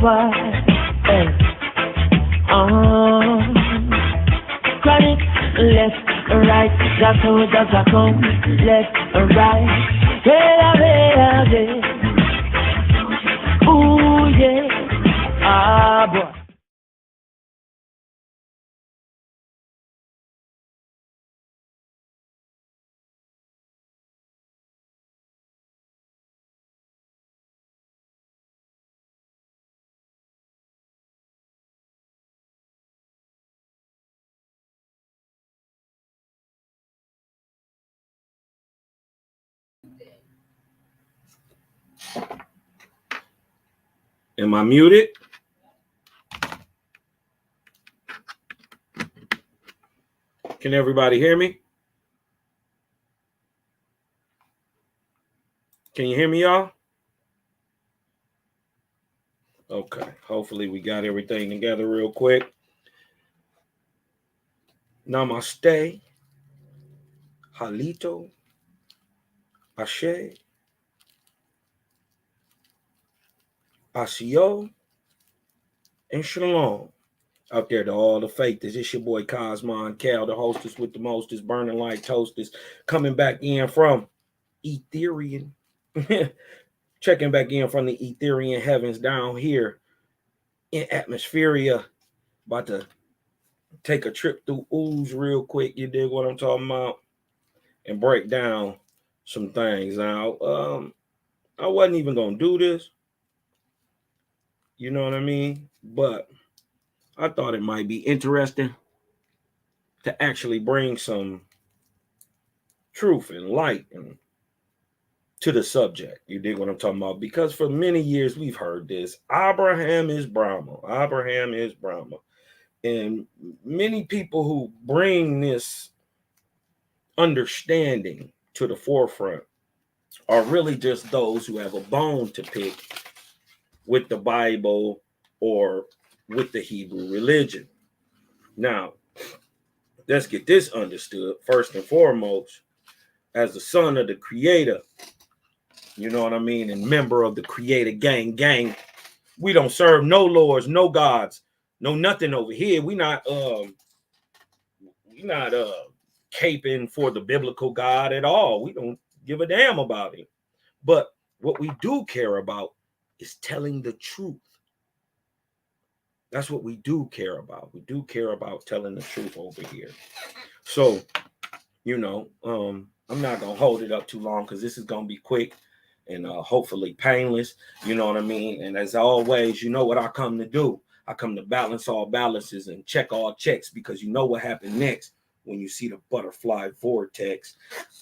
why. Chronic, left, right, that's how does come. Left, right, hey. Ooh, yeah. Ah, boy. Am I muted? Can everybody hear me? Can you hear me, y'all? Okay, hopefully we got everything together real quick. Namaste, Halito, Ashe, Asio, and Shalom. Out there to all the faithers. It's your boy Cosmon Cal, the hostess with the mostest, burning like toasters, coming back in from Etherian. Checking back in from the Etherian heavens down here in Atmospheria. About to take a trip through ooze real quick. You dig what I'm talking about? And break down some things. Now, I wasn't even going to do this. You know what I mean? But I thought it might be interesting to actually bring some truth and light and to the subject. You dig what I'm talking about? Because for many years we've heard this. Abraham is Brahma. Abraham is Brahma. And many people who bring this understanding to the forefront are really just those who have a bone to pick with the Bible or with the Hebrew religion. Now, let's get this understood. First and foremost, as the son of the creator, you know what I mean, and member of the creator gang, we don't serve no lords, no gods, no nothing over here. We not caping for the biblical God at all. We don't give a damn about him. But what we do care about is telling the truth. That's what we do care about. We do care about telling the truth over here. So, you know, I'm not going to hold it up too long because this is going to be quick and hopefully painless. You know what I mean? And as always, you know what I come to do. I come to balance all balances and check all checks, because you know what happened next when you see the butterfly vortex.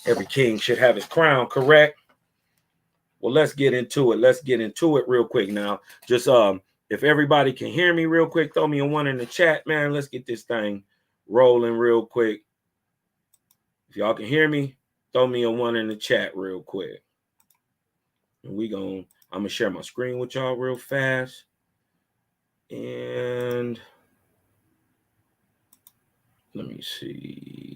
Every king should have his crown, correct? Well, let's get into it. Let's get into it real quick now. Just if everybody can hear me real quick, throw me a one in the chat, man. Let's get this thing rolling real quick. If y'all can hear me, throw me a one in the chat real quick. And I'm gonna share my screen with y'all real fast. And let me see.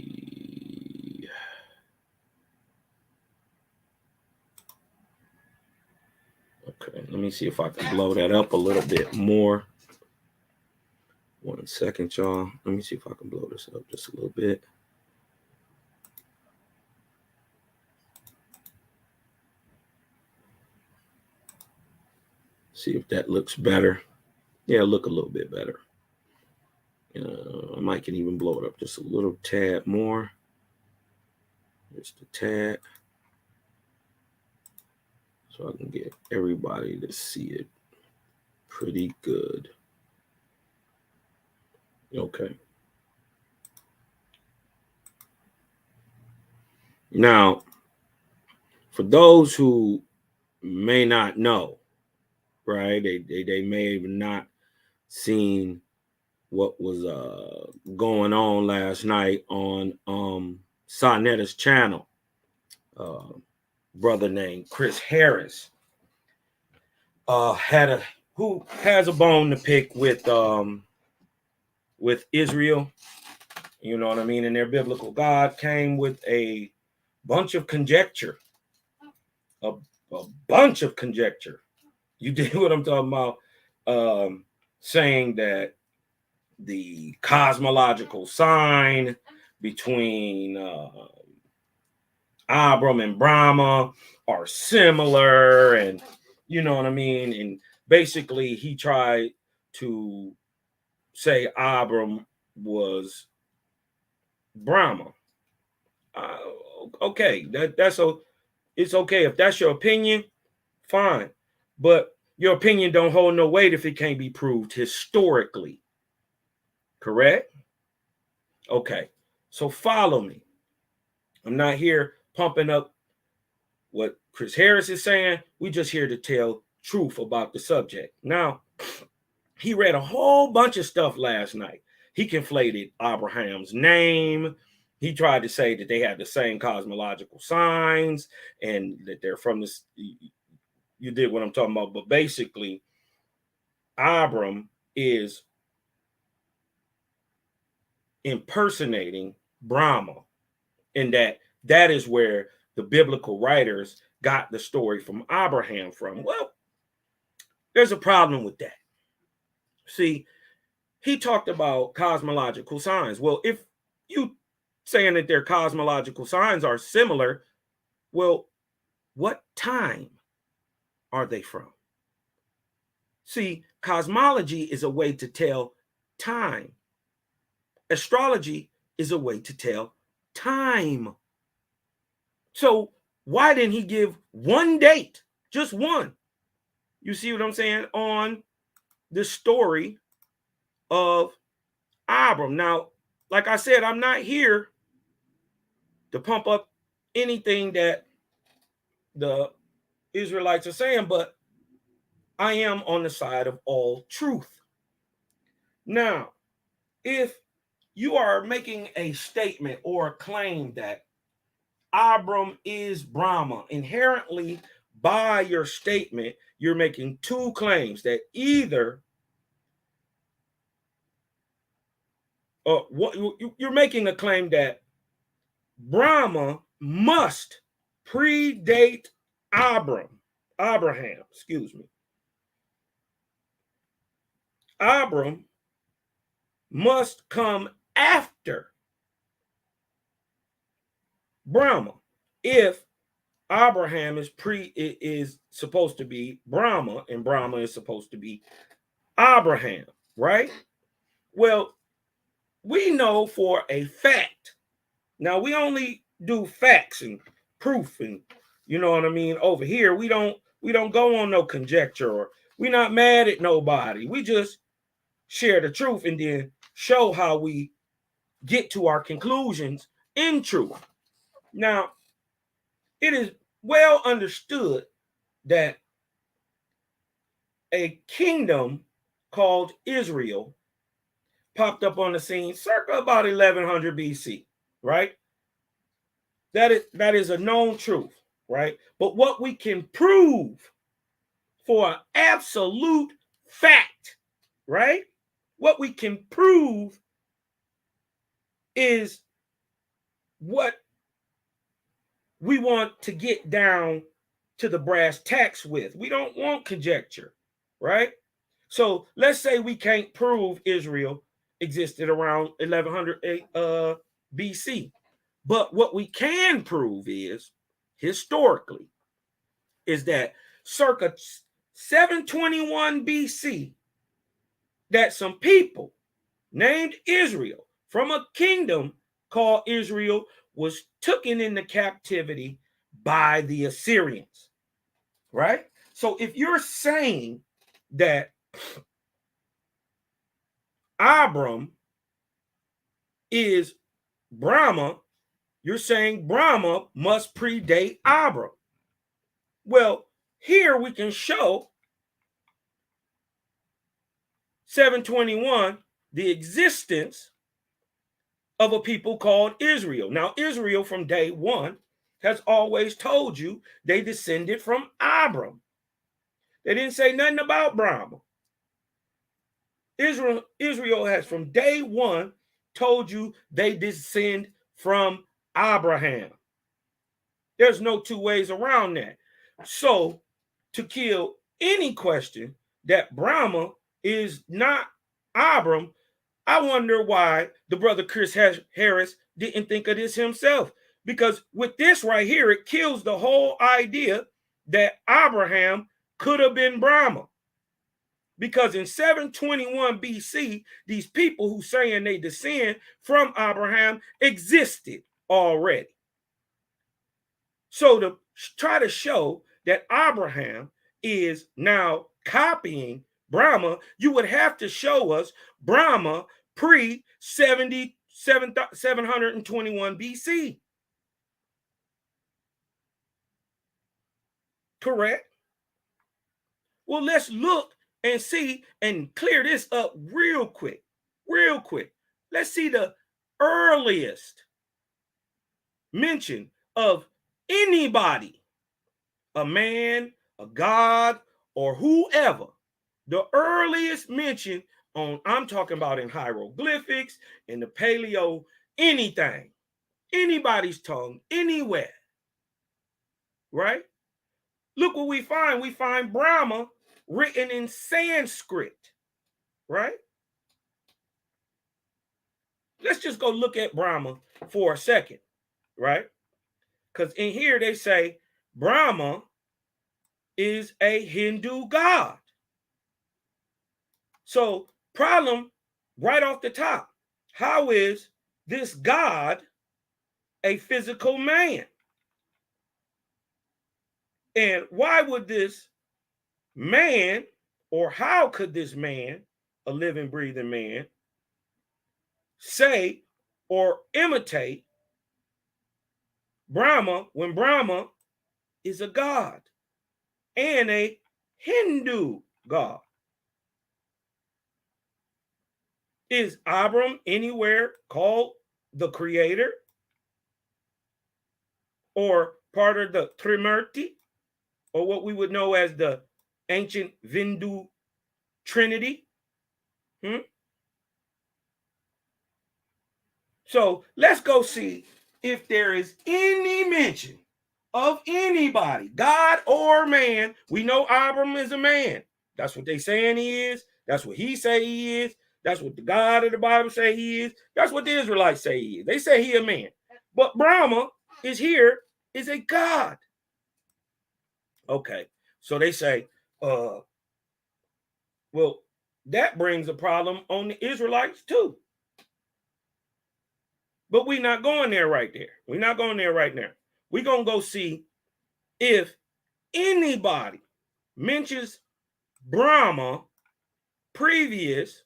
Okay, let me see if I can blow that up a little bit more. 1 second, y'all. Let me see if I can blow this up just a little bit. See if that looks better. Yeah, look a little bit better. I might can even blow it up just a little tad more. Just a tad. So I can get everybody to see it pretty good. Okay. Now, for those who may not know, right? They may have not seen what was going on last night on Sonetta's channel. Brother named Chris Harris who has a bone to pick with Israel. You know what I mean? And their biblical God came with a bunch of conjecture. A bunch of conjecture. You dig what I'm talking about? saying that the cosmological sign between Abram and Brahma are similar, and you know what I mean. And basically, he tried to say Abram was Brahma. Okay, that's it's okay if that's your opinion, fine, but your opinion don't hold no weight if it can't be proved historically. Correct? Okay, so follow me. I'm not here pumping up what Chris Harris is saying. We just here to tell truth about the subject. Now, he read a whole bunch of stuff last night. He conflated Abraham's name. He tried to say that they have the same cosmological signs and that they're from this. You did what I'm talking about. But basically, Abram is impersonating Brahma, and that is where the biblical writers got the story from Abraham from. Well, there's a problem with that. See, he talked about cosmological signs. Well, if you saying that their cosmological signs are similar, well, what time are they from? See, cosmology is a way to tell time. Astrology is a way to tell time. So why didn't he give one date, just one? You see what I'm saying, on the story of Abram. Now, like I said, I'm not here to pump up anything that the Israelites are saying, but I am on the side of all truth. Now, if you are making a statement or a claim that Abram is Brahma, inherently by your statement, you're making two claims that either you're making a claim that Brahma must predate Abraham, excuse me. Abram must come after Brahma if Abraham is supposed to be Brahma and Brahma is supposed to be Abraham, right? Well, we know for a fact. Now we only do facts and proof, and you know what I mean. Over here, we don't go on no conjecture, or we're not mad at nobody. We just share the truth and then show how we get to our conclusions in truth. Now, it is well understood that a kingdom called Israel popped up on the scene circa about 1100 BC, right? That is a known truth, right? But what we can prove for an absolute fact, right? What we can prove is what we want to get down to the brass tacks with. We don't want conjecture, right? So let's say we can't prove Israel existed around 1100 BC. But what we can prove is, historically, is that circa 721 BC, that some people named Israel from a kingdom called Israel was taken into captivity by the Assyrians, right? So if you're saying that Abram is Brahma, you're saying Brahma must predate Abram. Well, here we can show 721, the existence of a people called Israel. Now, Israel from day one has always told you they descended from Abram. They didn't say nothing about Brahma. Israel has from day one told you they descend from Abraham. There's no two ways around that. So to kill any question that Brahma is not Abram, I wonder why the brother Chris Harris didn't think of this himself. Because with this right here, it kills the whole idea that Abraham could have been Brahma. Because in 721 BC, these people who saying they descend from Abraham existed already. So to try to show that Abraham is now copying Brahma, you would have to show us Brahma pre-721 BC. Correct? Well, let's look and see and clear this up real quick. Real quick. Let's see the earliest mention of anybody, a man, a god, or whoever. The earliest mention on, I'm talking about in hieroglyphics, in the paleo, anything, anybody's tongue, anywhere, right? Look what we find. We find Brahma written in Sanskrit, right? Let's just go look at Brahma for a second, right? Because in here they say Brahma is a Hindu god. So, problem right off the top. How is this god a physical man? And why would this man, or how could this man, a living, breathing man, say or imitate Brahma when Brahma is a god and a Hindu god? Is Abram anywhere called the creator or part of the Trimurti, or what we would know as the ancient Hindu Trinity? So let's go see if there is any mention of anybody, God or man. We know Abram is a man. That's what they saying he is. That's what he say he is. That's what the God of the Bible say he is. That's what the Israelites say he is. They say he a man. But Brahma is here, is a God. Okay, so they say, well, that brings a problem on the Israelites too. But we're not going there right there. We're not going there right now. We're going to go see if anybody mentions Brahma previous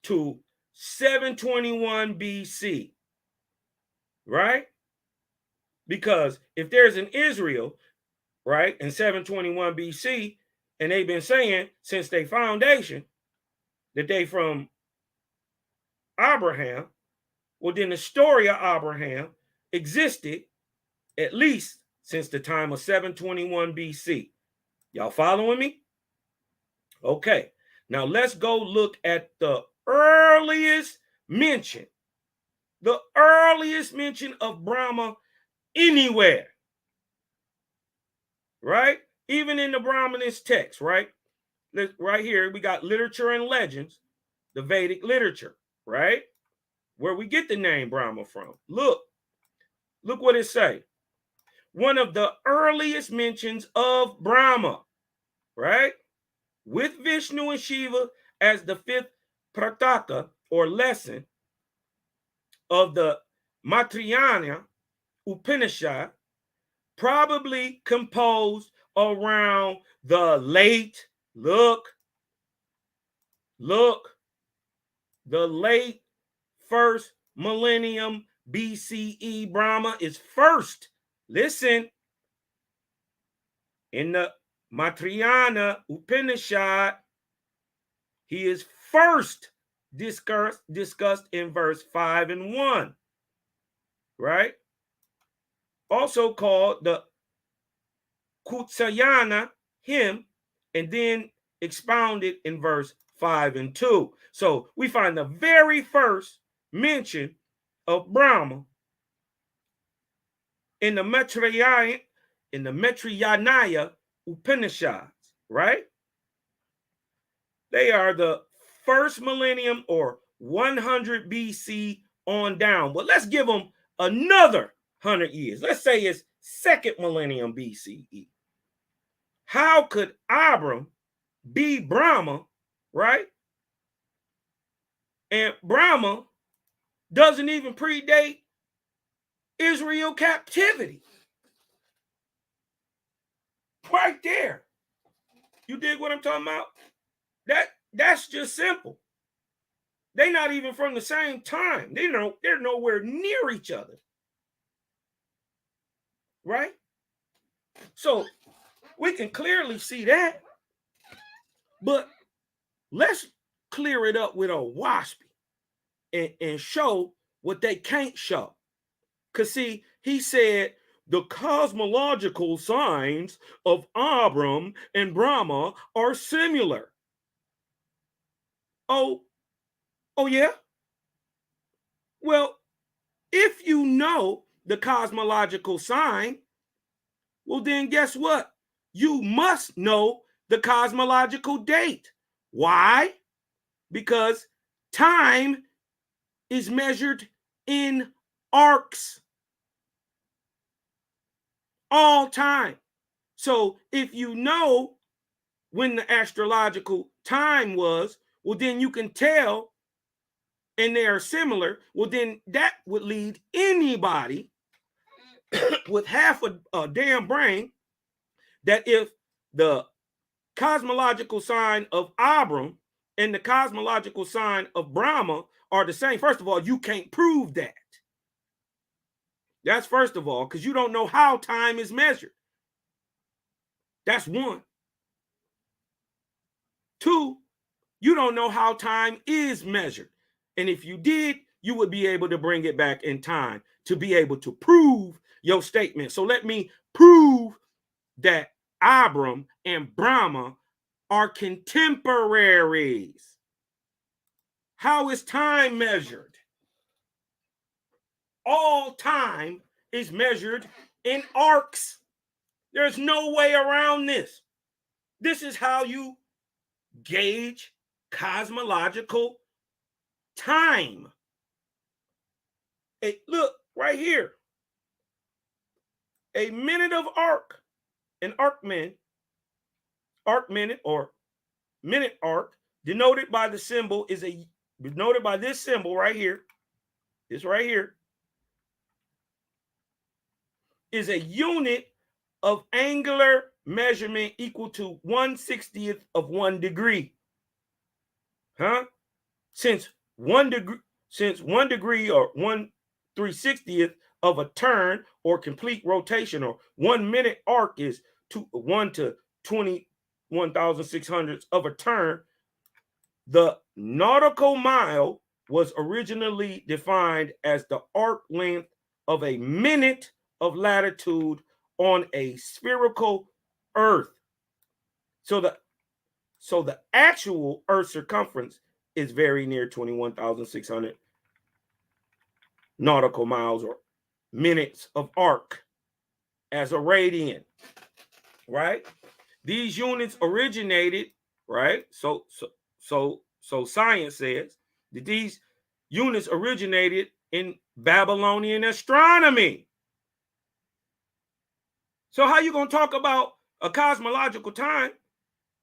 to 721 BC, right? Because if there's an Israel, right, in 721 BC, and they've been saying since their foundation that they from Abraham, well, then the story of Abraham existed at least since the time of 721 BC. Y'all following me? Okay. Now let's go look at the earliest mention of Brahma anywhere, right? Even in the Brahmanist text, right? Right here, we got literature and legends, the Vedic literature, right? Where we get the name Brahma from. Look what it say. One of the earliest mentions of Brahma, right? With Vishnu and Shiva as the fifth prataka or lesson of the Maitreya Upanishad, probably composed around the late, the late first millennium BCE. Brahma is first. Listen, in the Maitreya Upanishad, he is first discussed in verse 5 and 1, right? Also called the Kutsayana hymn, and then expounded in verse 5 and 2. So we find the very first mention of Brahma in the Maitreya Upanishads, right? They are the first millennium or 100 BC on down. But let's give them another 100 years. Let's say it's second millennium BCE. How could Abram be Brahma, right? And Brahma doesn't even predate Israel captivity. Right there. You dig what I'm talking about? That's just simple. They're not even from the same time. They're nowhere near each other. Right? So we can clearly see that. But let's clear it up with OAHSPE and show what they can't show. Because see, he said the cosmological signs of Abram and Brahma are similar. Oh yeah? Well, if you know the cosmological sign, well then guess what? You must know the cosmological date. Why? Because time is measured in arcs. All time. So if you know when the astrological time was, well, then you can tell, and they are similar. Well, then that would lead anybody with half a damn brain that if the cosmological sign of Abram and the cosmological sign of Brahma are the same, first of all, you can't prove that. That's first of all, because you don't know how time is measured. That's one. Two, you don't know how time is measured. And if you did, you would be able to bring it back in time to be able to prove your statement. So let me prove that Abram and Brahma are contemporaries. How is time measured? All time is measured in arcs. There's no way around this. This is how you gauge cosmological time. Hey, look right here. A minute of arc, an arc minute or minute arc, denoted by the symbol is denoted by this symbol right here. This right here is a unit of angular measurement equal to 1/60th of 1 degree. Huh? Since 1 degree or 1/360th of a turn or complete rotation, or 1 minute arc is 1 to 21,600 of a turn, the nautical mile was originally defined as the arc length of a minute of latitude on a spherical Earth. So the actual Earth circumference is very near 21,600 nautical miles or minutes of arc as a radian, right? These units originated, right? So science says that these units originated in Babylonian astronomy. So how you going to talk about a cosmological time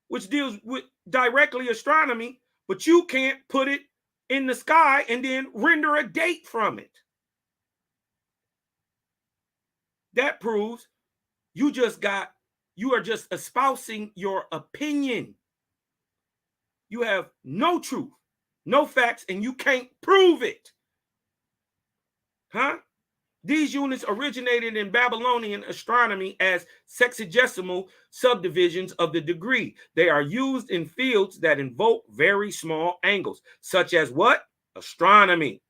which deals with directly astronomy, but you can't put it in the sky and then render a date from it? That proves you are just espousing your opinion. You have no truth, no facts, and you can't prove it. Huh? These units originated in Babylonian astronomy as sexagesimal subdivisions of the degree. They are used in fields that invoke very small angles, such as what? Astronomy.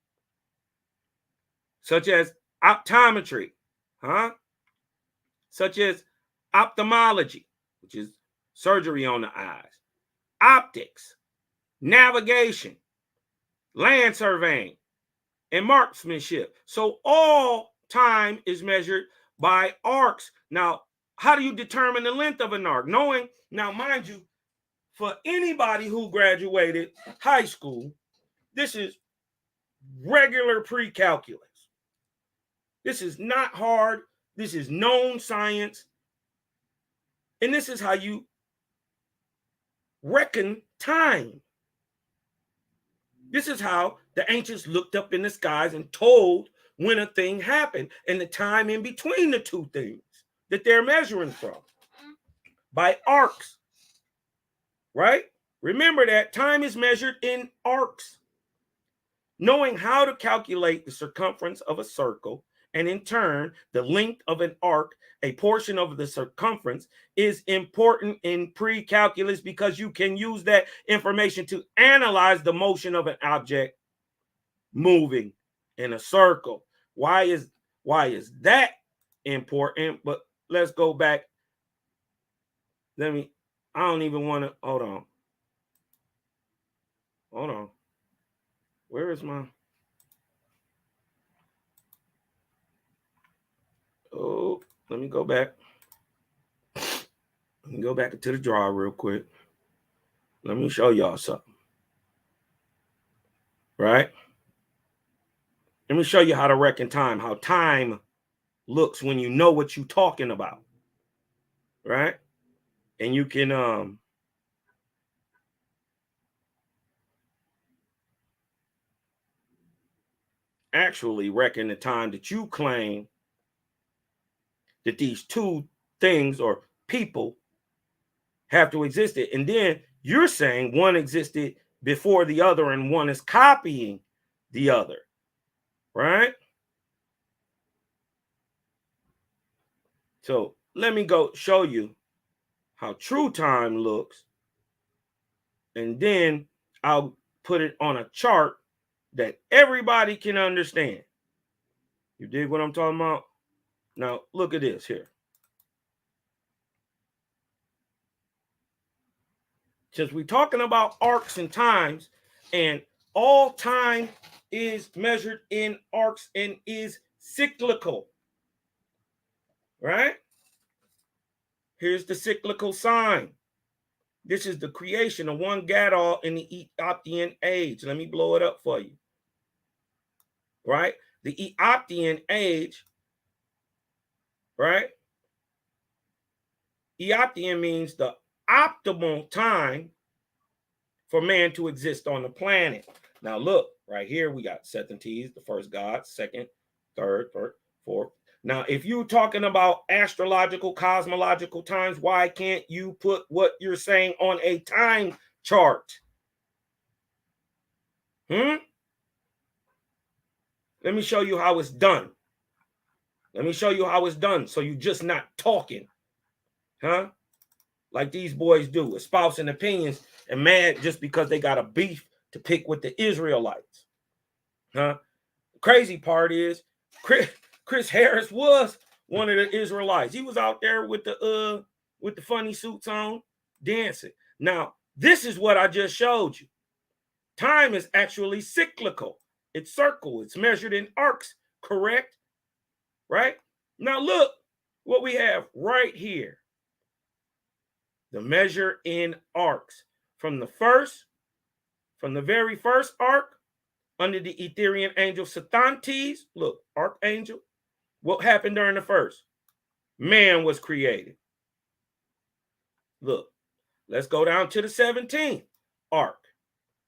Such as optometry. Huh? Such as ophthalmology, which is surgery on the eyes. Optics. Navigation. Land surveying. And marksmanship. So all time is measured by arcs. Now, how do you determine the length of an arc? Knowing, now mind you, for anybody who graduated high school, this is regular pre-calculus. This is not hard. This is known science. And this is how you reckon time. This is how the ancients looked up in the skies and told when a thing happened and the time in between the two things that they're measuring from by arcs, right? Remember that time is measured in arcs. Knowing how to calculate the circumference of a circle and in turn the length of an arc, a portion of the circumference, is important in pre-calculus because you can use that information to analyze the motion of an object moving in a circle. Why is that important? But let's go back. I don't even want to, hold on. Where is my, oh, let me go back. Let me go back into the drawer real quick. Let me show y'all something. Right? Let me show you how to reckon time, how time looks when you know what you're talking about. Right? And you can actually reckon the time that you claim that these two things or people have to exist. And then you're saying one existed before the other and one is copying the other, right? So let me go show you how true time looks, and then I'll put it on a chart that everybody can understand. You dig what I'm talking about? Now look at this here. Since we're talking about arcs and times, and all time is measured in arcs and is cyclical, right? Here's the cyclical sign. This is the creation of one Gadol in the Eoptian age. Let me blow it up for you, right? The Eoptian age, right? Eoptian means the optimal time for man to exist on the planet. Now look, right here we got Sethantes, the first god, second, third, fourth. Now, if you're talking about astrological, cosmological times, why can't you put what you're saying on a time chart? Let me show you how it's done. Let me show you how it's done, so you're just not talking, huh? Like these boys do, espousing opinions and mad just because they got a beef to pick with the Israelites, huh? The crazy part is Chris Harris was one of the Israelites. He was out there with the funny suits on, dancing. Now, this is what I just showed you. Time is actually cyclical. It's circle. It's measured in arcs, correct? Right? Now look what we have right here. The measure in arcs. From the very first arc, under the Etherian angel Sethantes, look, archangel, what happened during the first? Man was created. Look, let's go down to the 17th arc,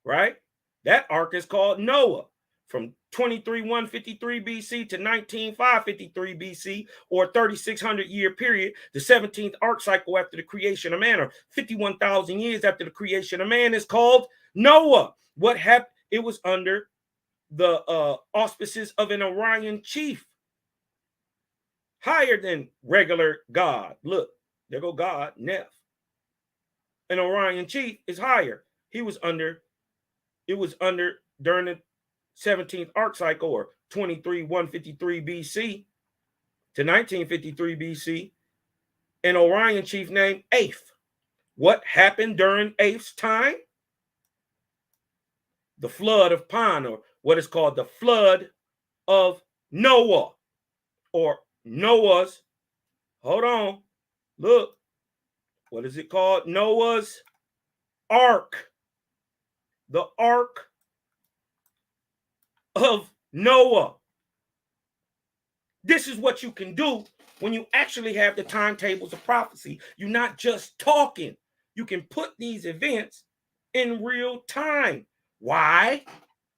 right? That arc is called Noah, from 23,153 BC to 19,553 BC, or 3,600 year period. The 17th arc cycle after the creation of man, or 51,000 years after the creation of man, is called Noah. What happened? It was under the auspices of an Orion chief, higher than regular God. Look, there go God, Neph. An Orion chief is higher. It was under during the 17th arc cycle, or 23,153 BC to 1953 BC, an Orion chief named Aph. What happened during Aph's time? The flood of Pan, or what is called the flood of Noah, or Noah's, hold on, look, what is it called? Noah's ark. The ark of Noah. This is what you can do when you actually have the timetables of prophecy. You're not just talking. You can put these events in real time. Why?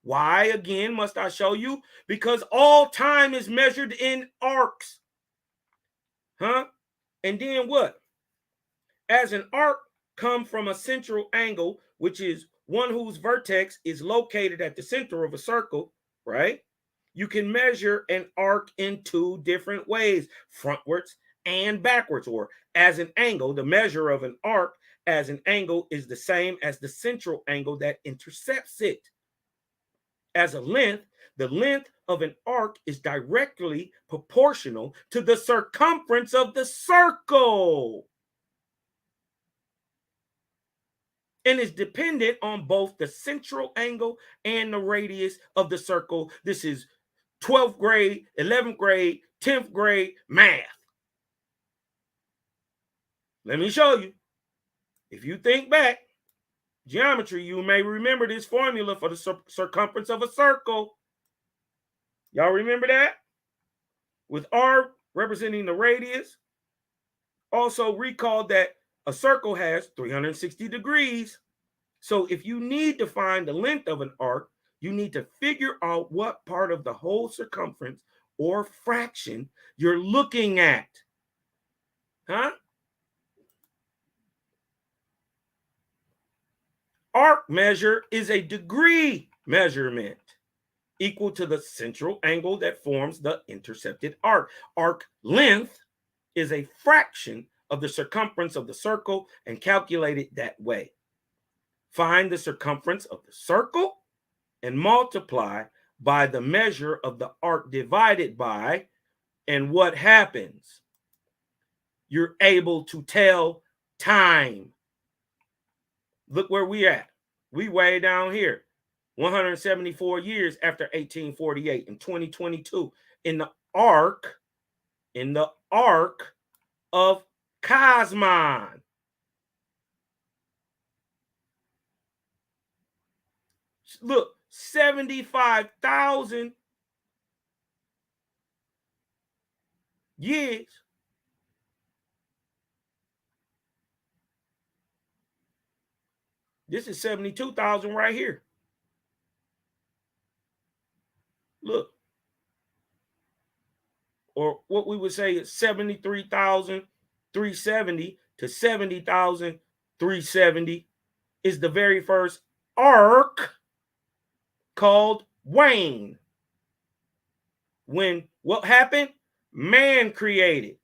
Why, again, must I show you? Because all time is measured in arcs. Huh? And then what? As an arc come from a central angle, which is one whose vertex is located at the center of a circle, right? You can measure an arc in two different ways, frontwards and backwards, or as an angle. The measure of an arc as an angle is the same as the central angle that intercepts it. As a length, the length of an arc is directly proportional to the circumference of the circle and is dependent on both the central angle and the radius of the circle. This is 12th grade, 11th grade, 10th grade math. Let me show you. If you think back, geometry, you may remember this formula for the circumference of a circle. Y'all remember that? With R representing the radius. Also recall that a circle has 360 degrees. So if you need to find the length of an arc, you need to figure out what part of the whole circumference or fraction you're looking at. Huh? Arc measure is a degree measurement equal to the central angle that forms the intercepted arc. Arc length is a fraction of the circumference of the circle and calculate it that way. Find the circumference of the circle and multiply by the measure of the arc divided by, and what happens? You're able to tell time. Look where we at. We way down here. 174 years after 1848 in 2022 in the arc of Cosmon. Look, 75,000 years. This is 72,000 right here. Look. Or what we would say is 73,370 to 70,370 is the very first arc called Wayne. When what happened? Man created.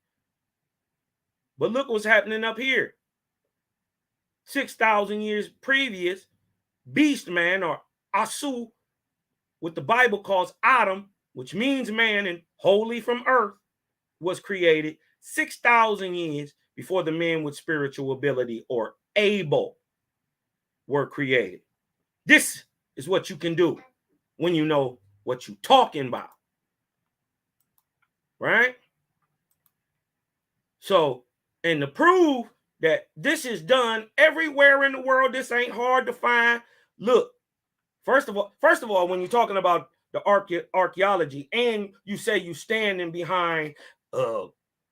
But look what's happening up here. 6,000 years previous, beast man, or Asu, what the Bible calls Adam, which means man and wholly from earth, was created 6,000 years before the men with spiritual ability, or able, were created. This is what you can do when you know what you're talking about. Right? So, and to prove that this is done everywhere in the world, this ain't hard to find. Look, first of all, when you're talking about the archaeology and you say you standing behind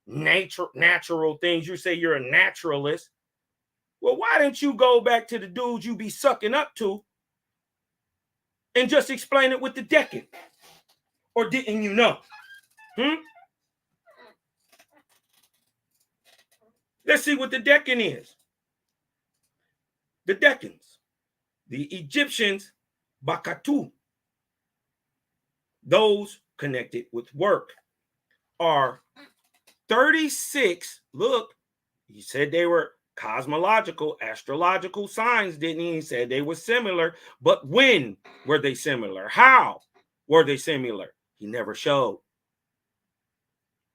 natural things, you say you're a naturalist. Well, why didn't you go back to the dudes you be sucking up to and just explain it with the Deccan? Or didn't you know? Let's see what the Deccan is. The Deccans, the Egyptians, Bakatu, those connected with work, are 36. Look, he said they were cosmological, astrological signs, didn't he? He said they were similar, but when were they similar? How were they similar? He never showed.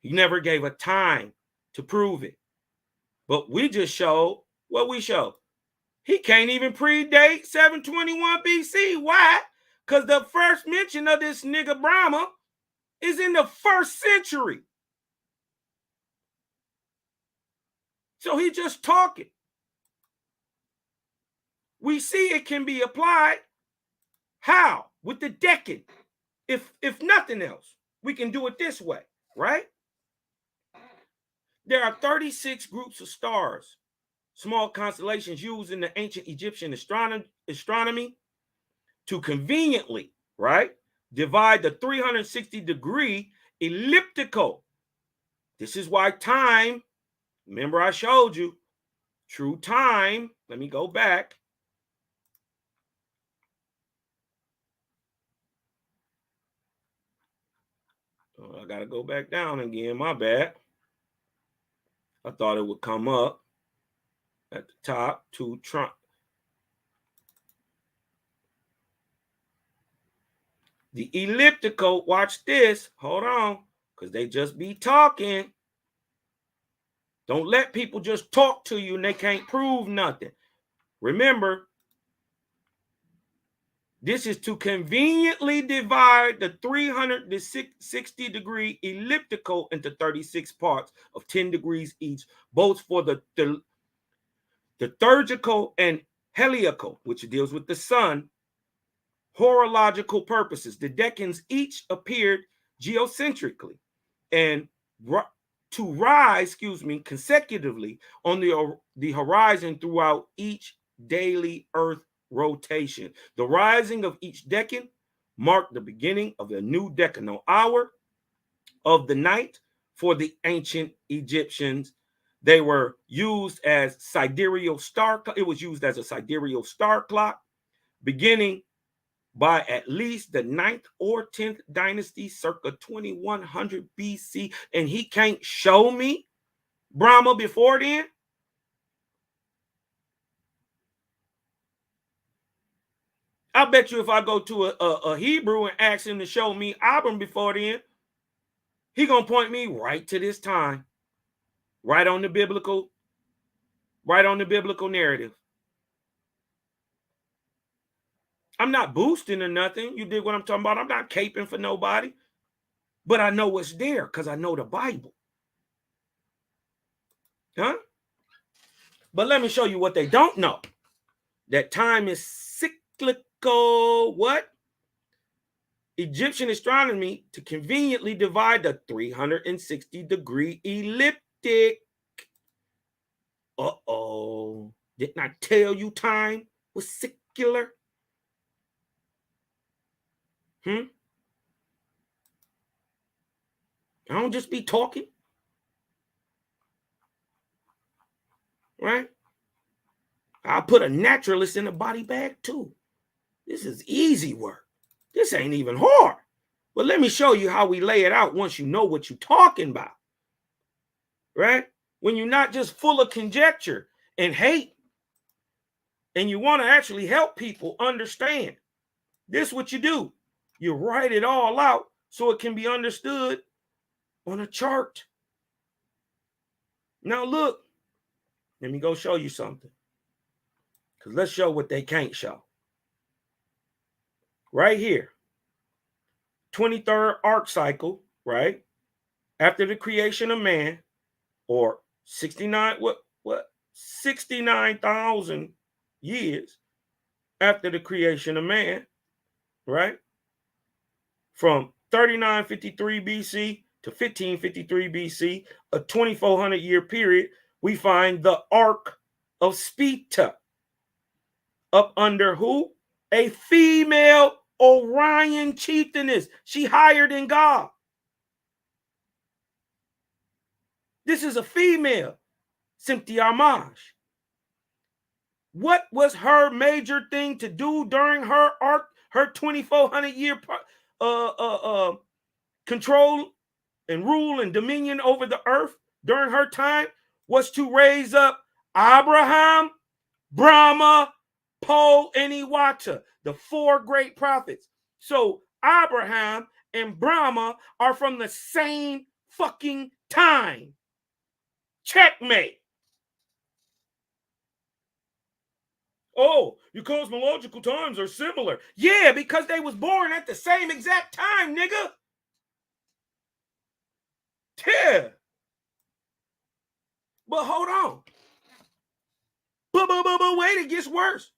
He never gave a time to prove it. But we just showed what we showed. He can't even predate 721 BC. Why? Because the first mention of this nigga Brahma is in the 1st century. So he just talking. we see it can be applied. How? With the decade. If nothing else, we can do it this way, right? There are 36 groups of stars, small constellations used in the ancient Egyptian astronomy to conveniently, right, divide the 360-degree elliptical. This is why time, remember I showed you, true time, let me go back. Oh, I got to go back down again, my bad. I thought it would come up at the top to Trump. The elliptical, watch this, hold on, because they just be talking. Don't let people just talk to you and they can't prove nothing. Remember, this is to conveniently divide the 360-degree elliptical into 36 parts of 10 degrees each, both for the liturgical and heliacal, which deals with the sun, horological purposes. The decans each appeared geocentrically and to rise, consecutively on the horizon throughout each daily Earth rotation. The rising of each decan marked the beginning of a new decanal hour of the night for the ancient Egyptians. They were used as sidereal star. It was used as a sidereal star clock, beginning by at least the 9th or 10th dynasty, circa 2100 BC. And he can't show me Brahma before then? I bet you if I go to a Hebrew and ask him to show me Abram before then, he gonna point me right to this time, right on the biblical narrative. I'm not boosting or nothing. You dig what I'm talking about? I'm not caping for nobody, but I know what's there because I know the Bible. Huh? But let me show you what they don't know. That time is cyclical. What? Egyptian astronomy to conveniently divide the 360-degree elliptic. Uh-oh. Didn't I tell you time was secular? I don't just be talking. Right? I'll put a naturalist in a body bag too. This is easy work. This ain't even hard. But let me show you how we lay it out once you know what you're talking about. Right? When you're not just full of conjecture and hate, and you want to actually help people understand, this is what you do. You write it all out so it can be understood on a chart. Now look, let me go show you something. Because let's show what they can't show. Right here, 23rd arc cycle, right? After the creation of man, or 69,000 years after the creation of man, right? From 3953 BC to 1553 BC, a 2400 year period, we find the Ark of Spita. Up under who? A female Orion chieftainess. She higher than God. This is a female, COMMONSENSE. What was her major thing to do during her arc, her 2400 year control and rule and dominion over the earth during her time? Was to raise up Abraham, Brahma, Po, and Iwata, the 4 great prophets. So Abraham and Brahma are from the same fucking time. Checkmate. Oh, your cosmological times are similar. Yeah, because they was born at the same exact time, nigga. Yeah. But hold on. But wait, it gets worse.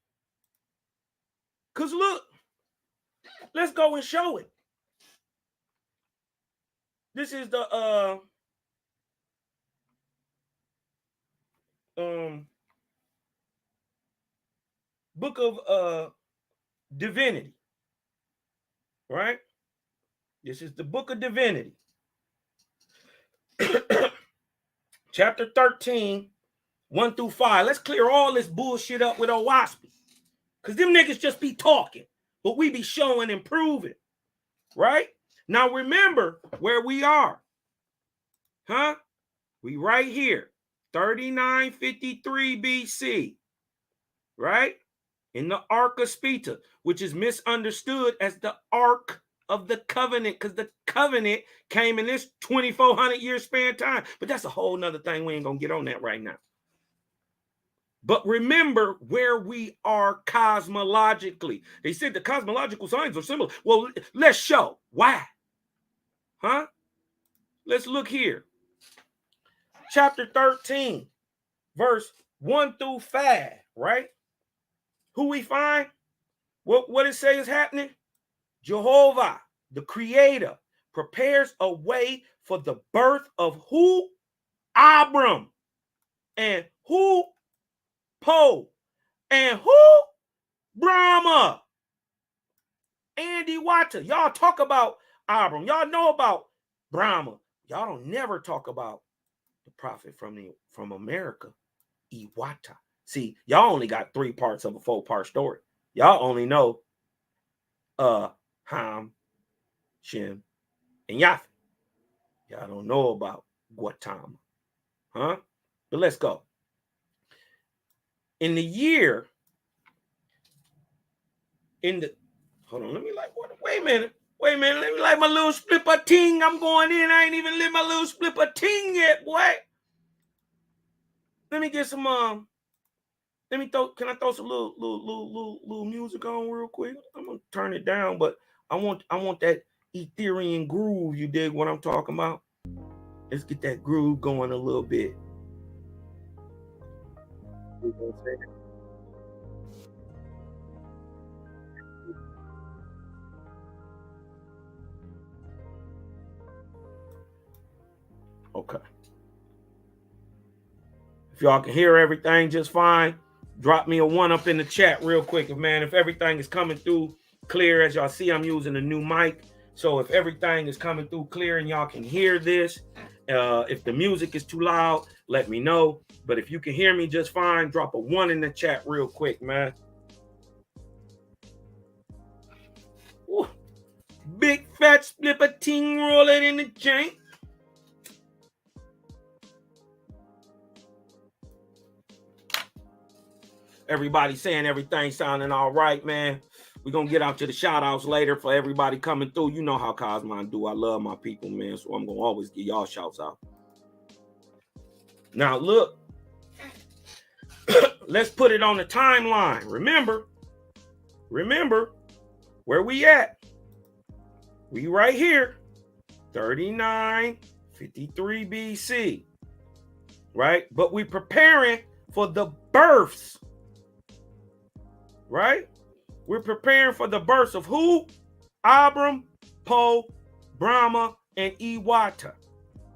Because look, let's go and show it. This is the book of divinity, right? This is the book of divinity. Chapter 13, 1 through 5. Let's clear all this bullshit up with OAHSPE. Because them niggas just be talking, but we be showing and proving, right? Now remember where we are. Huh? We right here, 3953 BC, right? In the Ark of Spita, which is misunderstood as the Ark of the Covenant, because the covenant came in this 2,400 year span time. But that's a whole nother thing. We ain't gonna get on that right now. But remember where we are cosmologically. They said the cosmological signs are similar. Well, let's show why. Huh? Let's look here. Chapter 13, verse 1 through 5, right? Who we find? What it say is happening? Jehovah, the creator, prepares a way for the birth of who? Abram. And who? Po. And who? Brahma. Andy Water. Y'all talk about Abram. Y'all know about Brahma. Y'all don't never talk about the prophet from America, Iwata. See, y'all only got 3 parts of a 4-part story. Y'all only know Ham, Shem, and Yafet. Y'all don't know about Gautama. Huh? But let's go. In the year, hold on, let me wait a minute, let me light my little splipper ting. I'm going in. I ain't even lit my little splipper ting yet, boy. Let me get some can I throw some little music on real quick? I'm gonna turn it down, but I want that Ethereum groove. You dig what I'm talking about? Let's get that groove going a little bit. Okay. If y'all can hear everything just fine, drop me a 1 up in the chat real quick, man. If everything is coming through clear, as y'all see, I'm using a new mic. So if everything is coming through clear and y'all can hear this, if the music is too loud, let me know. But if you can hear me just fine, drop a 1 in the chat real quick, man. Ooh. Big fat splipper ting, roll it in the jank. Everybody saying everything sounding all right, man. We're going to get out to the shout-outs later for everybody coming through. You know how Cosmon do. I love my people, man, so I'm going to always give y'all shouts out. Now, look. Let's put it on the timeline. Remember where we at. We right here, 3953 BC, right? But we preparing for the births, right? We're preparing for the births of who? Abram, Po, Brahma, and Iwata.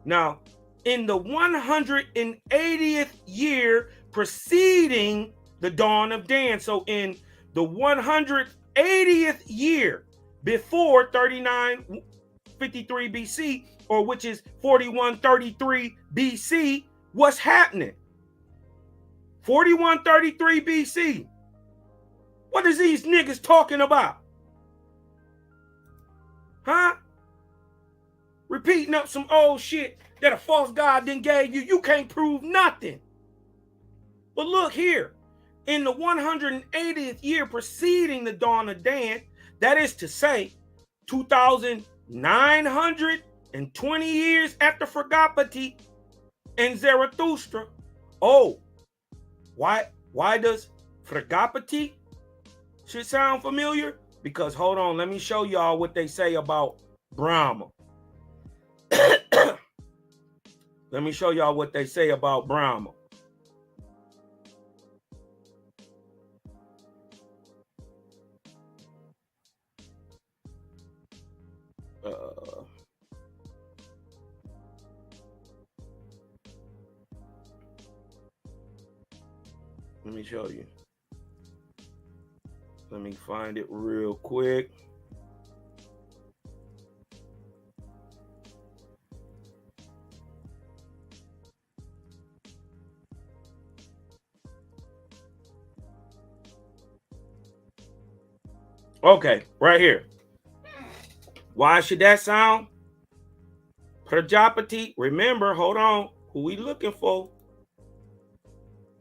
Now, in the 180th year preceding the dawn of Dan, so in the 180th year before 3953 BC, or which is 4133 BC, what's happening? 4133 BC. What is these niggas talking about? Huh? Repeating up some old shit that a false god then gave you. You can't prove nothing. But look here. In the 180th year preceding the dawn of Dan, that is to say, 2,920 years after Phregapati and Zarathustra. Oh, why does Phregapati should sound familiar? Because hold on, let me show y'all what they say about Brahma. Let me show y'all what they say about Brahma. Let me show you. Let me find it real quick. Okay, right here. Why should that sound? Prajapati, remember, hold on, who we looking for?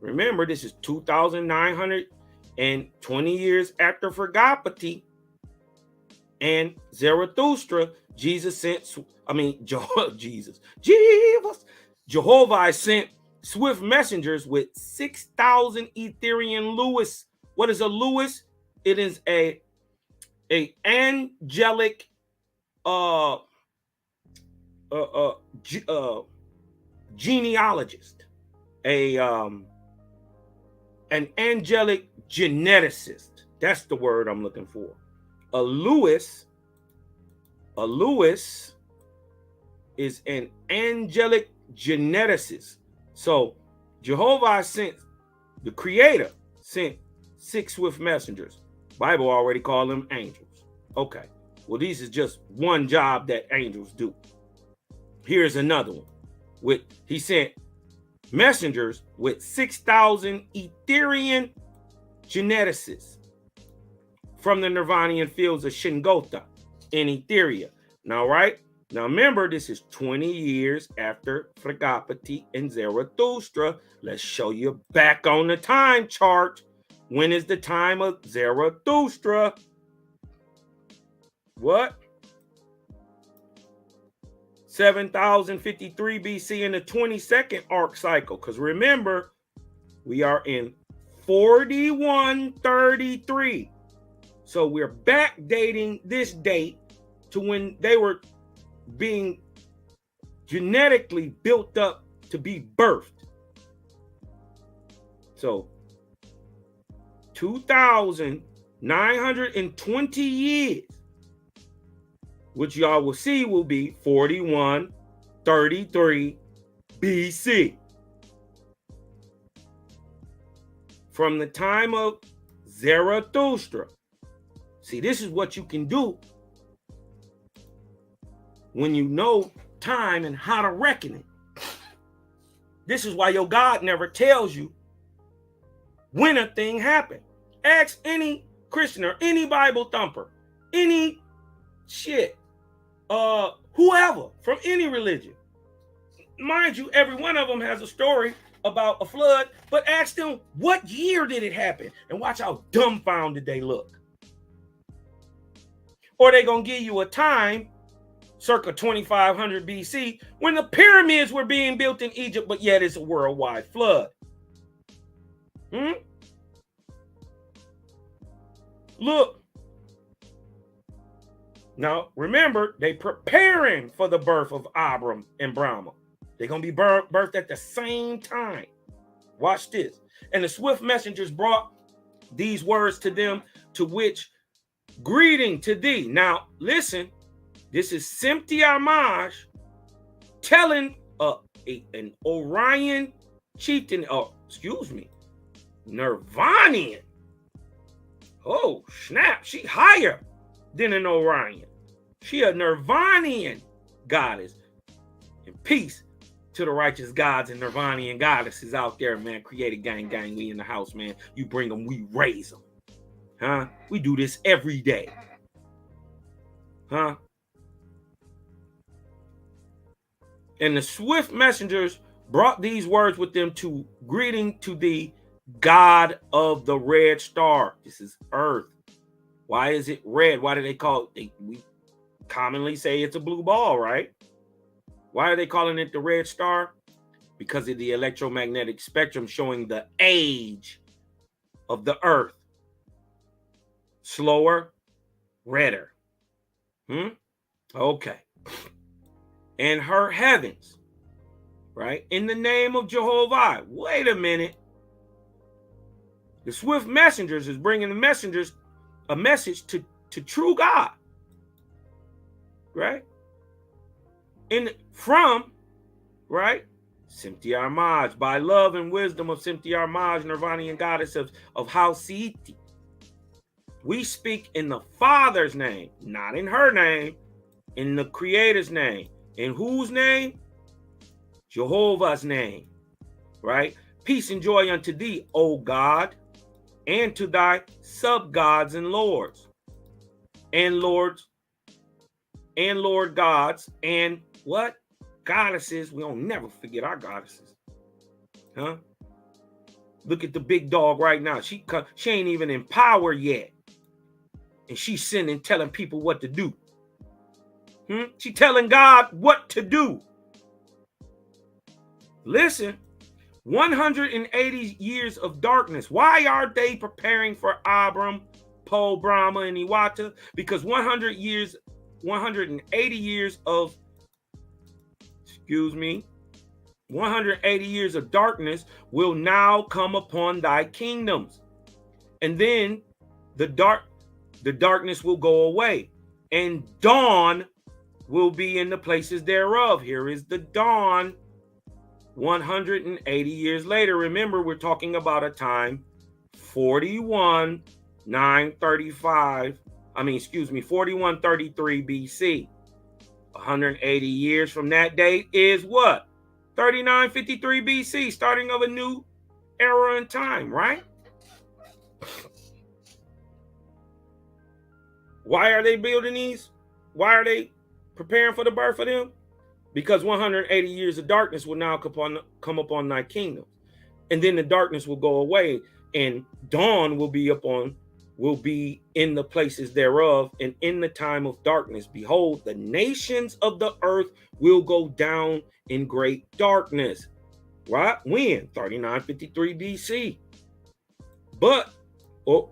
Remember, this is 2,920 years after Prajapati and Zarathustra. Jehovah sent swift messengers with 6,000 Etherian Lewis. What is a Lewis? It is a angelic genealogist, an angelic geneticist. That's the word I'm looking for. A Lewis is an angelic geneticist. So Jehovah sent, the creator sent 6 swift messengers. Bible already called them angels. Okay, well, these is just one job that angels do. Here's another one. He sent messengers with 6,000 Etherian geneticists from the Nirvanian fields of Shingotha in Etheria. Now, right? Now, remember, this is 20 years after Prajapati and Zarathustra. Let's show you back on the time chart. When is the time of Zarathustra? What? 7,053 BC in the 22nd arc cycle. Because remember, we are in 4133. So we're backdating this date to when they were being genetically built up to be birthed. So 2,920 years, which y'all will see will be 4133 BC. From the time of Zarathustra. See, this is what you can do when you know time and how to reckon it. This is why your God never tells you when a thing happened. Ask any Christian or any Bible thumper, any whoever from any religion. Mind you, every one of them has a story about a flood, but ask them, what year did it happen? And watch how dumbfounded they look. Or they're going to give you a time, circa 2500 BC, when the pyramids were being built in Egypt, but yet it's a worldwide flood. Look. Now, remember, they preparing for the birth of Abram and Brahma. They're going to be birthed at the same time. Watch this. And the swift messengers brought these words to them, to which, greeting to thee. Now, listen, this is Simpti-Amaj telling an Orion chieftain, Nirvanian. Oh, snap. She higher than an Orion. She a Nirvanian goddess. And peace to the righteous gods and Nirvanian goddesses out there, man. Created gang, we in the house, man. You bring them, we raise them. Huh? We do this every day. Huh? And the swift messengers brought these words with them, to greeting to the God of the red star. This is Earth. Why is it red? Why do they call it? We commonly say it's a blue ball, right? Why are they calling it the red star? Because of the electromagnetic spectrum showing the age of the Earth. Slower, redder. Okay. And her heavens, right? In the name of Jehovah. Wait a minute. The swift messengers is bringing the messengers a message to true God. right? From, right? CONFLATED, by love and wisdom of CONFLATED, Nirvanian goddess of House Siti. We speak in the Father's name, not in her name, in the Creator's name. In whose name? Jehovah's name, right? Peace and joy unto thee, O God, and to thy sub-gods and lords, and Lord gods, and what? Goddesses. We don't never forget our goddesses. Huh? Look at the big dog right now. She ain't even in power yet. And she's sending, telling people what to do. She telling God what to do. Listen, 180 years of darkness. Why are they preparing for Abram, Poe, Brahma, and Iwata? Because 180 years of, 180 years of darkness will now come upon thy kingdoms. And then the darkness will go away, and dawn will be in the places thereof. Here is the dawn 180 years later. Remember, we're talking about a time 4133 BC. 180 years from that date is what? 3953 BC, starting of a new era in time, right? Why are they building these? Why are they preparing for the birth of them? Because 180 years of darkness will now come upon thy kingdom. And then the darkness will go away, and dawn will be in the places thereof. And in the time of darkness, behold, the nations of the earth will go down in great darkness. Right? When? 3953 BC. But, or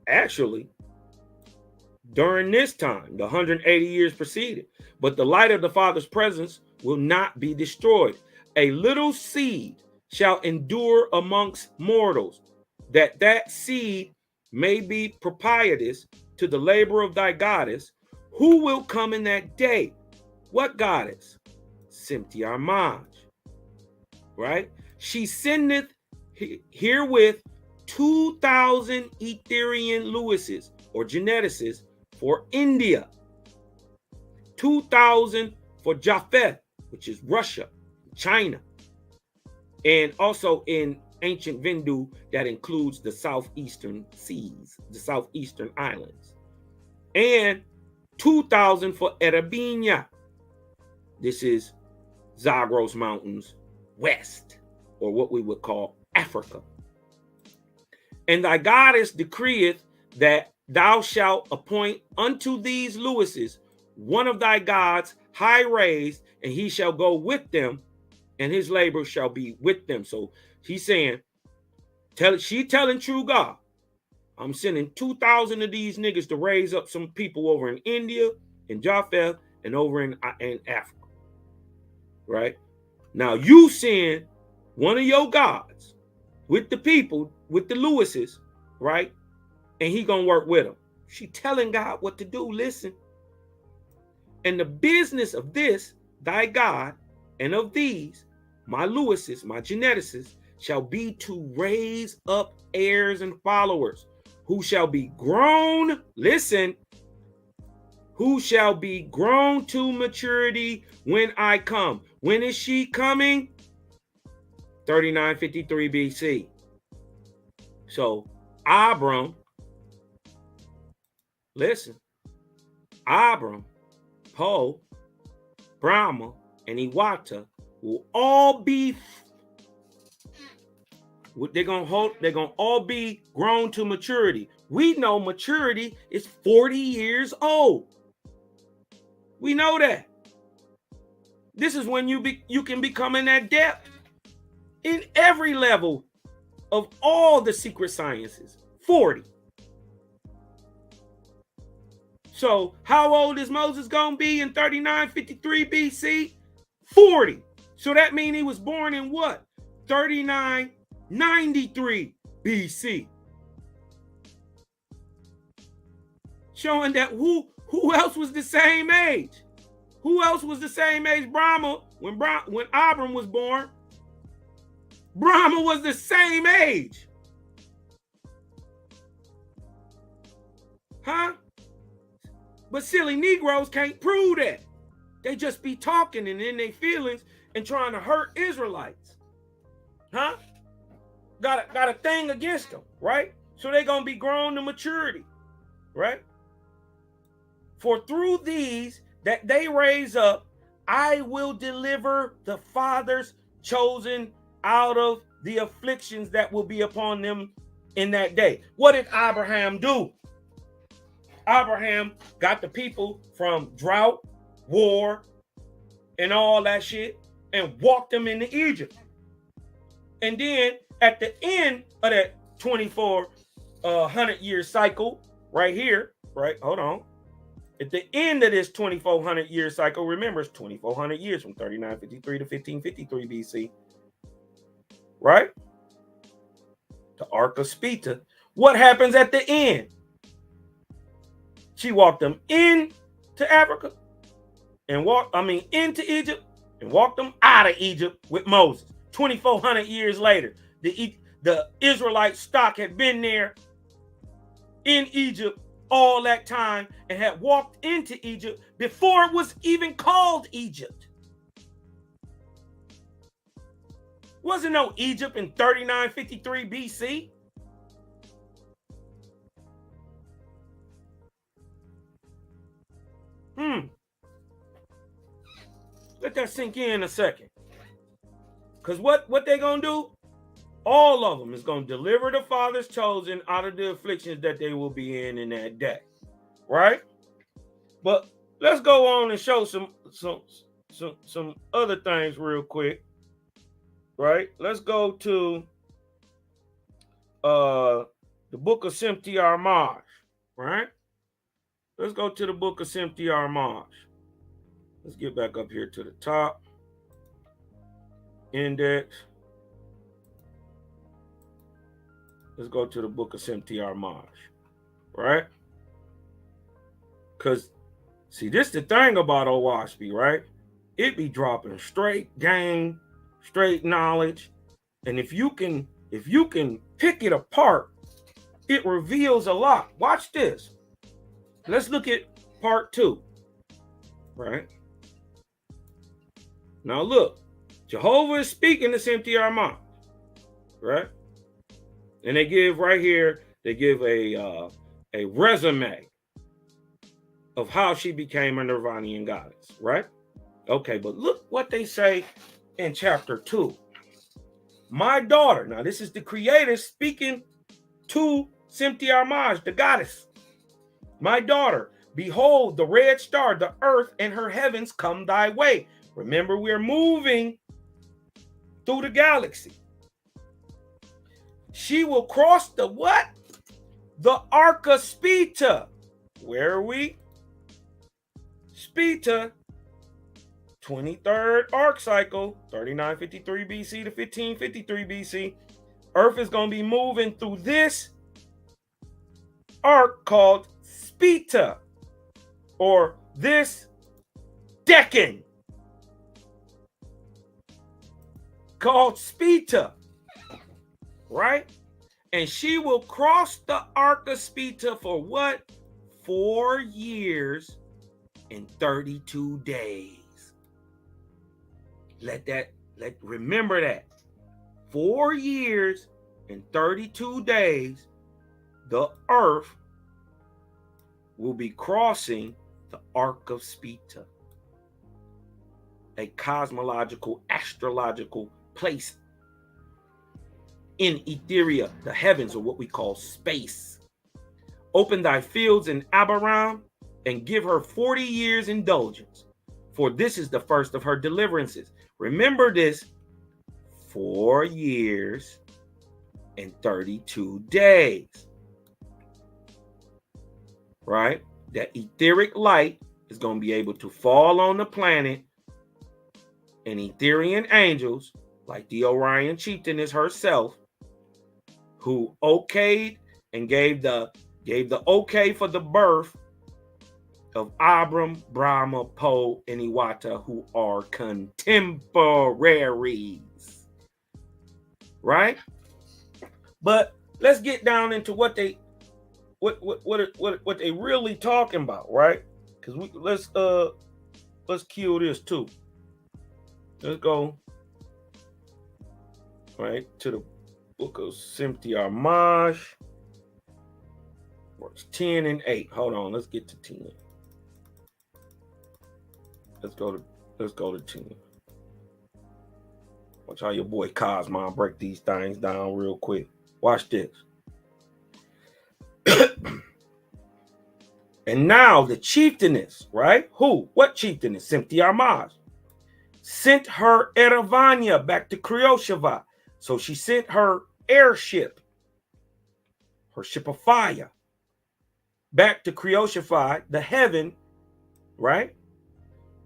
actually, during this time, the 180 years preceded. But the light of the Father's presence will not be destroyed. A little seed shall endure amongst mortals, that seed may be propitious to the labor of thy goddess, who will come in that day. What goddess? CONFLATED, right? She sendeth herewith 2,000 Etherian Lewises or geneticists for India, 2,000 for Japheth, which is Russia, China, and also in ancient Vindu that includes the southeastern seas, the southeastern islands, and 2,000 for Erebinia. This is Zagros Mountains west, or what we would call Africa. And thy goddess decreeth that thou shalt appoint unto these Lewises one of thy gods high raised, and he shall go with them, and his labor shall be with them. So he's saying, she telling true God, I'm sending 2,000 of these niggas to raise up some people over in India, in Japheth, and over in Africa. Right? Now you send one of your gods with the people, with the Lewises, right? And he gonna work with them. She telling God what to do. Listen. And the business of this, thy God, and of these, my Lewises, my geneticists, shall be to raise up heirs and followers, who shall be grown, listen, who shall be grown to maturity when I come. When is she coming? 3953 BC. So Abram, listen, Abram, Poe, Brahma, and Iwata will all be, they're gonna all be grown to maturity. We know maturity is 40 years old. We know that. This is when you can become an adept in every level of all the secret sciences. 40. So how old is Moses gonna be in 3953 BC? 40. So that means he was born in what? 3993 BC. Showing that who Who else was the same age? Who else was the same age Brahma when Abram was born? Brahma was the same age. Huh? But silly Negroes can't prove that. They just be talking and in their feelings and trying to hurt Israelites. Huh? Got a thing against them, right? So they're going to be grown to maturity, right? For through these that they raise up, I will deliver the fathers chosen out of the afflictions that will be upon them in that day. What did Abraham do? Abraham got the people from drought, war, and all that shit and walked them into Egypt. And then at the end of that 2,400-year cycle right here, right? Hold on. At the end of this 2,400-year cycle, remember it's 2,400 years from 3953 to 1553 BC, right? The OAHSPE. What happens at the end? She walked them into Africa and into Egypt and walked them out of Egypt with Moses. 2,400 years later, the Israelite stock had been there in Egypt all that time and had walked into Egypt before it was even called Egypt. Wasn't no Egypt in 3953 BC. Let that sink in a second. Because what they gonna do? All of them is gonna deliver the fathers chosen out of the afflictions that they will be in that day, right? But let's go on and show some other things real quick, right? Let's go to the book of CONJECTURE, right? Let's go to the book of CONJECTURE. Let's get back up here to the top. Index. Let's go to the book of CONJECTURE, right? Because, see, this is the thing about OAHSPE, right? It be dropping straight game, straight knowledge. And if you can pick it apart, it reveals a lot. Watch this. Let's look at part 2, right? Now look, Jehovah is speaking to CONJECTURE, right? And they give right here, they give a resume of how she became a Nirvanian goddess, right? Okay, but look what they say in chapter 2. My daughter, now this is the creator speaking to CONJECTURE, the goddess. My daughter, behold the red star, the earth and her heavens come thy way. Remember, we're moving through the galaxy. She will cross the what? The OAHSPE. Where are we? Speta, 23rd arc cycle, 3953 BC to 1553 BC. Earth is going to be moving through this arc called Speta, or this decan called Speta, right? And she will cross the OAHSPE for what? 4 years and 32 days. Remember that. 4 years and 32 days, the earth will be crossing the OAHSPE, a cosmological, astrological place in Etheria, the heavens, or what we call space. Open thy fields in Abiram and give her 40 years indulgence, for this is the first of her deliverances. Remember this, 4 years and 32 days, right? That etheric light is going to be able to fall on the planet, and Etherian angels, like the Orion chieftainess herself, who okayed and gave the okay for the birth of Abram, Brahma, Po, and Iwata, who are contemporaries. Right? But let's get down into what they really talking about, right? Because let's kill this too. Let's go right to the book of CONJECTURE, verse 10 and 8. Hold on, let's get to 10. Let's go to 10. Watch how your boy Cosmon break these things down real quick. Watch this. And now the chieftainess, right? Who? What chieftainess? CONJECTURE sent her Eravanya back to Creoshava. So she sent her airship, her ship of fire, back to Creoshava, the heaven, right?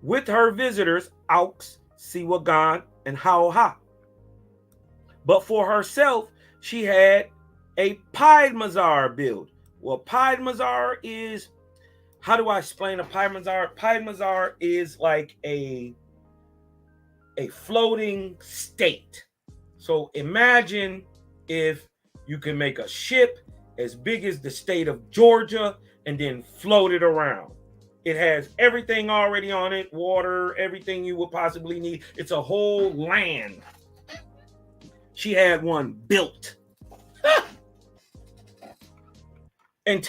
With her visitors, Aux, Siwagan, and Haoha. But for herself, she had a Pied-Mazar build. Well, Pied-Mazar is, how do I explain a Pied-Mazar? Pied-Mazar is like a floating state. So imagine if you can make a ship as big as the state of Georgia and then float it around. It has everything already on it, water, everything you would possibly need. It's a whole land. She had one built. And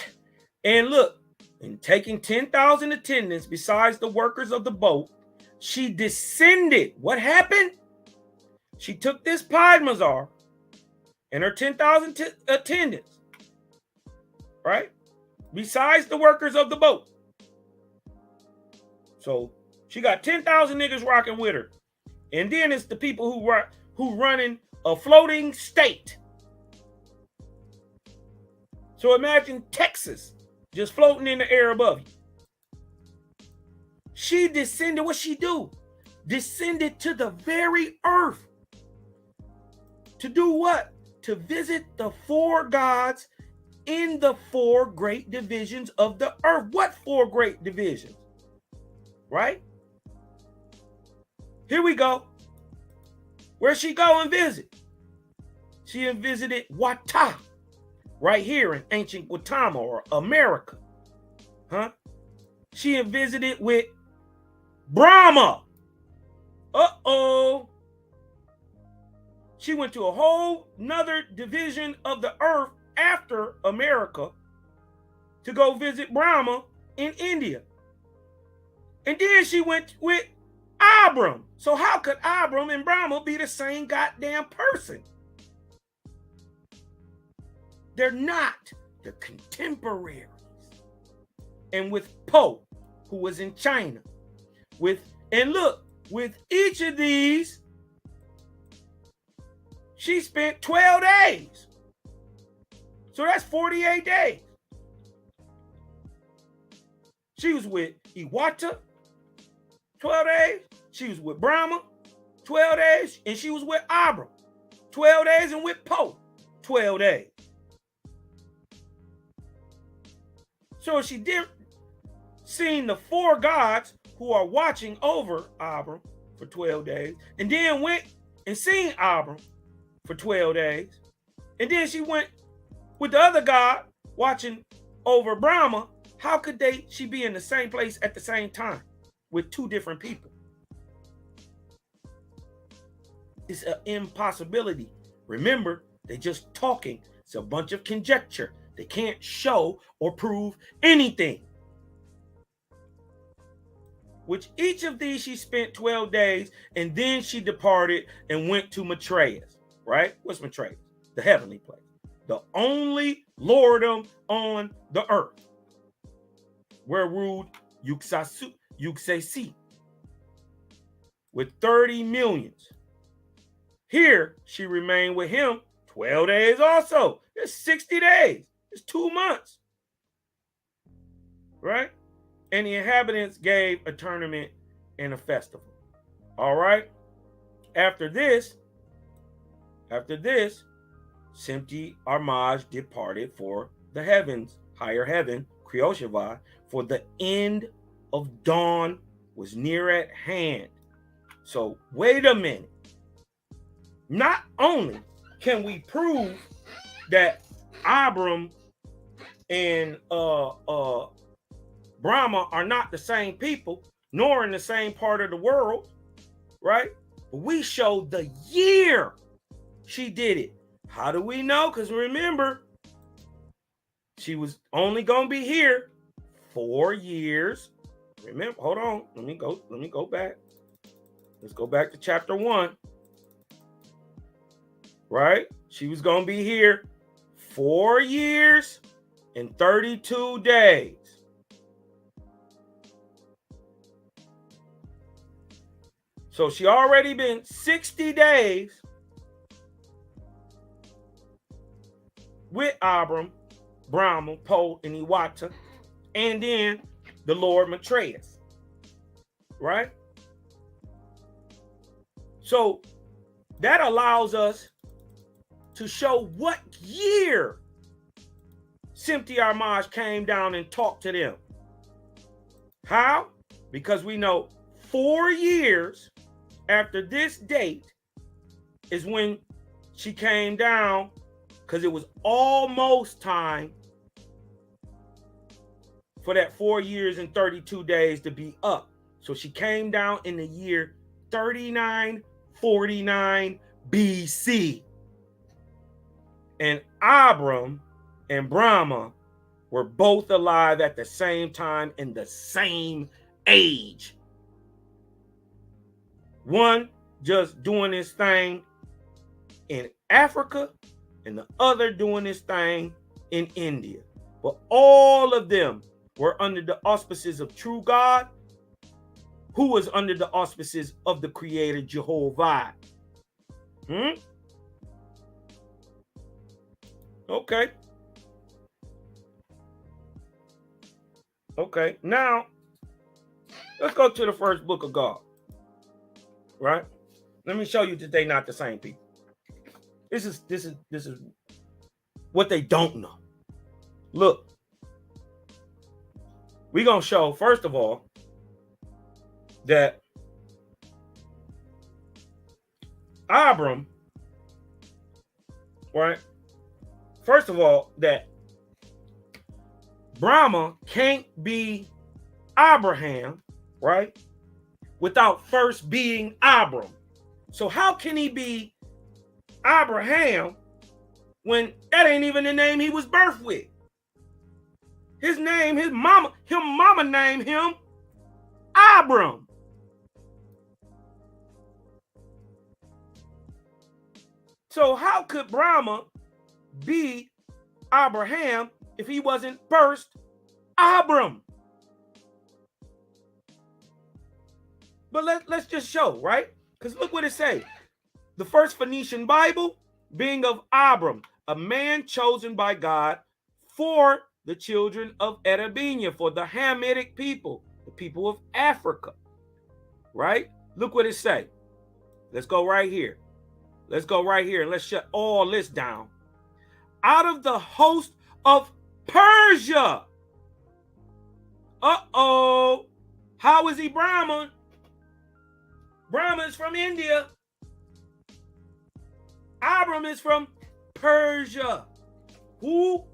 look, in taking 10,000 attendants besides the workers of the boat, she descended. What happened? She took this Pied-Mazar and her 10,000 attendants, right? Besides the workers of the boat. So she got 10,000 niggas rocking with her. And then it's the people who running a floating state. So imagine Texas just floating in the air above you. She descended. What she do? Descended to the very earth. To do what? To visit the 4 gods in the 4 great divisions of the earth. What 4 great divisions? Right? Here we go. Where'd she go and visit? She visited Wata, right here in ancient Gautama or America. Huh? She visited with Brahma. Uh-oh. She went to a whole nother division of the earth after America to go visit Brahma in India. And then she went with Abram. So how could Abram and Brahma be the same goddamn person? They're not. They're contemporaries. And with Po, who was in China. And look, with each of these, she spent 12 days. So that's 48 days. She was with Iwata, 12 days. She was with Brahma, 12 days. And she was with Abram, 12 days. And with Po, 12 days. So she did seen the 4 gods who are watching over Abram for 12 days. And then went and seen Abram for 12 days. And then she went with the other god watching over Brahma. How could she be in the same place at the same time with 2 different people? It's an impossibility. Remember, they're just talking. It's a bunch of conjecture. They can't show or prove anything. Which each of these she spent 12 days, and then she departed and went to Maitreya's, right? What's Maitreya's? The heavenly place. The only lordom on the earth. Where ruled Yuksesi with 30 millions. Here, she remained with him 12 days also. It's 60 days. It's 2 months. Right? And the inhabitants gave a tournament and a festival. All right? After this, CONJECTURE departed for the heavens, higher heaven, Jehovih, for the end of dawn was near at hand. So wait a minute. Not only can we prove that Abram and Brahma are not the same people, nor in the same part of the world, right? But we showed the year she did it. How do we know? Because remember, she was only going to be here 4 years. Remember, hold on. Let me go back. Let's go back to chapter 1. Right? She was going to be here 4 years and 32 days. So she already been 60 days with Abram, Brahma, Po, and Iwata, and then the Lord Maitreya. Right? So that allows us to show what year BRAHMA.MUCH came down and talked to them. How? Because we know 4 years after this date is when she came down, because it was almost time for that 4 years and 32 days to be up. So she came down in the year 3949 BC. And Abram and Brahma were both alive at the same time in the same age. One just doing his thing in Africa, and the other doing his thing in India. But all of them were under the auspices of true God, who was under the auspices of the Creator Jehovah. Okay. Okay. Now, let's go to the first book of God. Right? Let me show you that they're not the same people. This is what they don't know. Look. We're going to show, first of all, that Abram, right? First of all, that Brahma can't be Abraham, right? Without first being Abram. So how can he be Abraham when that ain't even the name he was birthed with? His name, his mama named him Abram. So how could Brahma be Abraham if he wasn't first Abram? But let's just show, right? Because look what it says. The first Phoenician Bible, being of Abram, a man chosen by God for the children of Arabia, for the Hamitic people, the people of Africa, right? Look what it say. Let's go right here. Let's go right here and let's shut all this down. Out of the host of Persia. Uh-oh. How is he Brahman? Brahma is from India. Abram is from Persia. Who?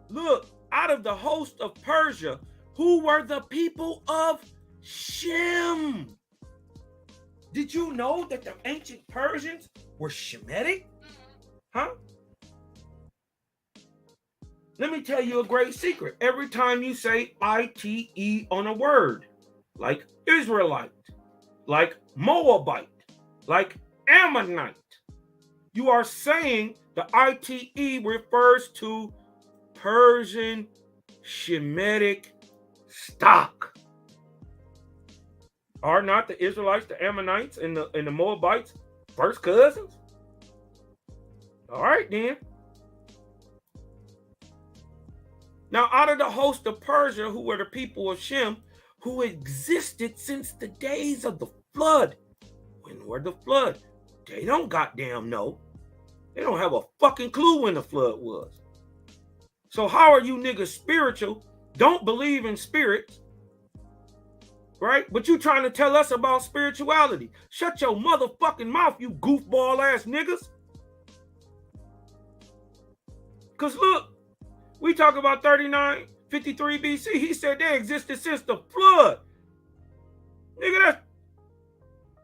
Look, out of the host of Persia, who were the people of Shem. Did you know that the ancient Persians were Shemitic? Huh? Let me tell you a great secret. Every time you say ITE on a word, like Israelite, like Moabite, like Ammonite, you are saying the ITE refers to Persian Shemitic stock. Are not the Israelites, the Ammonites, and the Moabites first cousins? All right, then. Now, out of the host of Persia, who were the people of Shem, who existed since the days of the flood. When were the flood? They don't goddamn know. They don't have a fucking clue when the flood was. So how are you niggas spiritual? Don't believe in spirits, right? But you trying to tell us about spirituality. Shut your motherfucking mouth, you goofball ass niggas. Because look, we talk about 3953 BC. He said they existed since the flood. Nigga,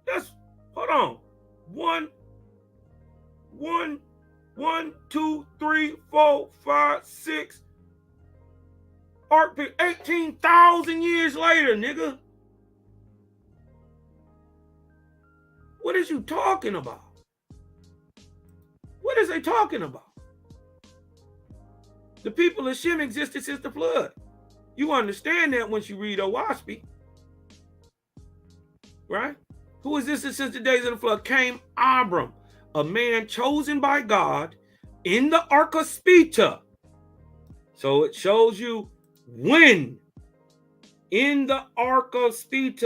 that's hold on. One, 2, 3, 4, 5, 6. Ark pit 18,000 years later, nigga. What is you talking about? What is they talking about? The people of Shem existed since the flood. You understand that once you read OAHSPE. Right? Who is this that since the days of the flood came Abram, a man chosen by God in the OAHSPE. So it shows you when in the OAHSPE,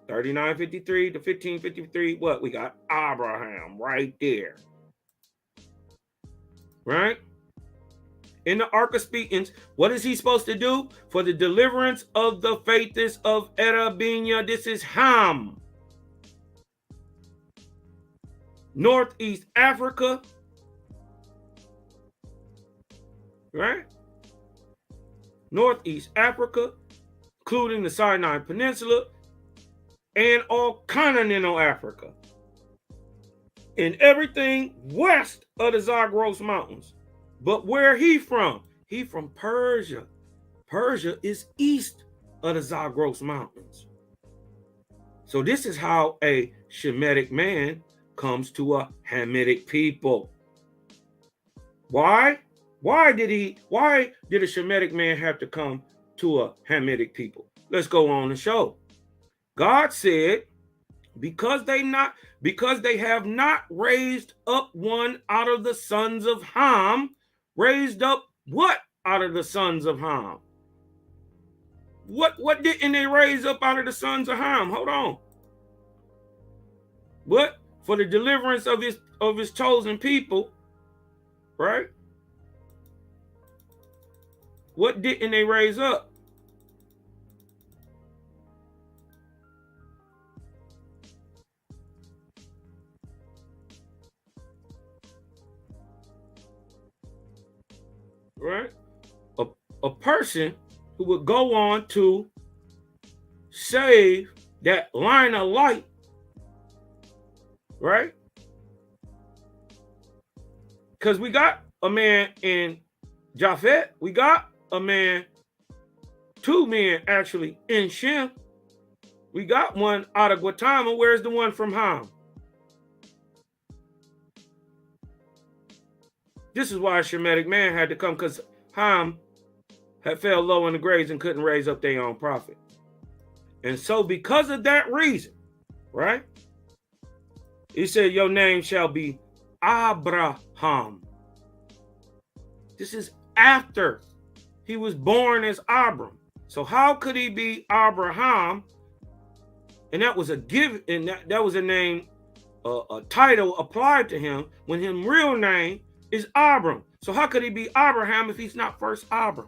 3953 to 1553, what? We got Abraham right there. Right? In the OAHSPE, what is he supposed to do? For the deliverance of the faiths of Arabinia, this is Ham. Northeast Africa. Right? Northeast Africa, including the Sinai Peninsula, and all continental Africa. And everything west of the Zagros Mountains. But where he from? He from Persia. Persia is east of the Zagros Mountains. So this is how a Shemitic man comes to a Hamitic people. Why? Why did a Shemitic man have to come to a Hamitic people? Let's go on and show. God said, because they have not raised up one out of the sons of Ham. Raised up what out of the sons of Ham? What didn't they raise up out of the sons of Ham? Hold on. What? For the deliverance of his chosen people, right? What didn't they raise up? Right? A person who would go on to save that line of light, right? Because we got a man in Japhet, we got a man, two men actually in Shem. We got one out of Gautama. Where's the one from Ham? This is why a Shemitic man had to come, because Ham had fell low in the grades and couldn't raise up their own prophet. And so because of that reason, right? He said, your name shall be Abraham. This is after he was born as Abram. So how could he be Abraham? And that was a give, and that was a name, a title applied to him when his real name is Abram. So how could he be Abraham if he's not first Abram?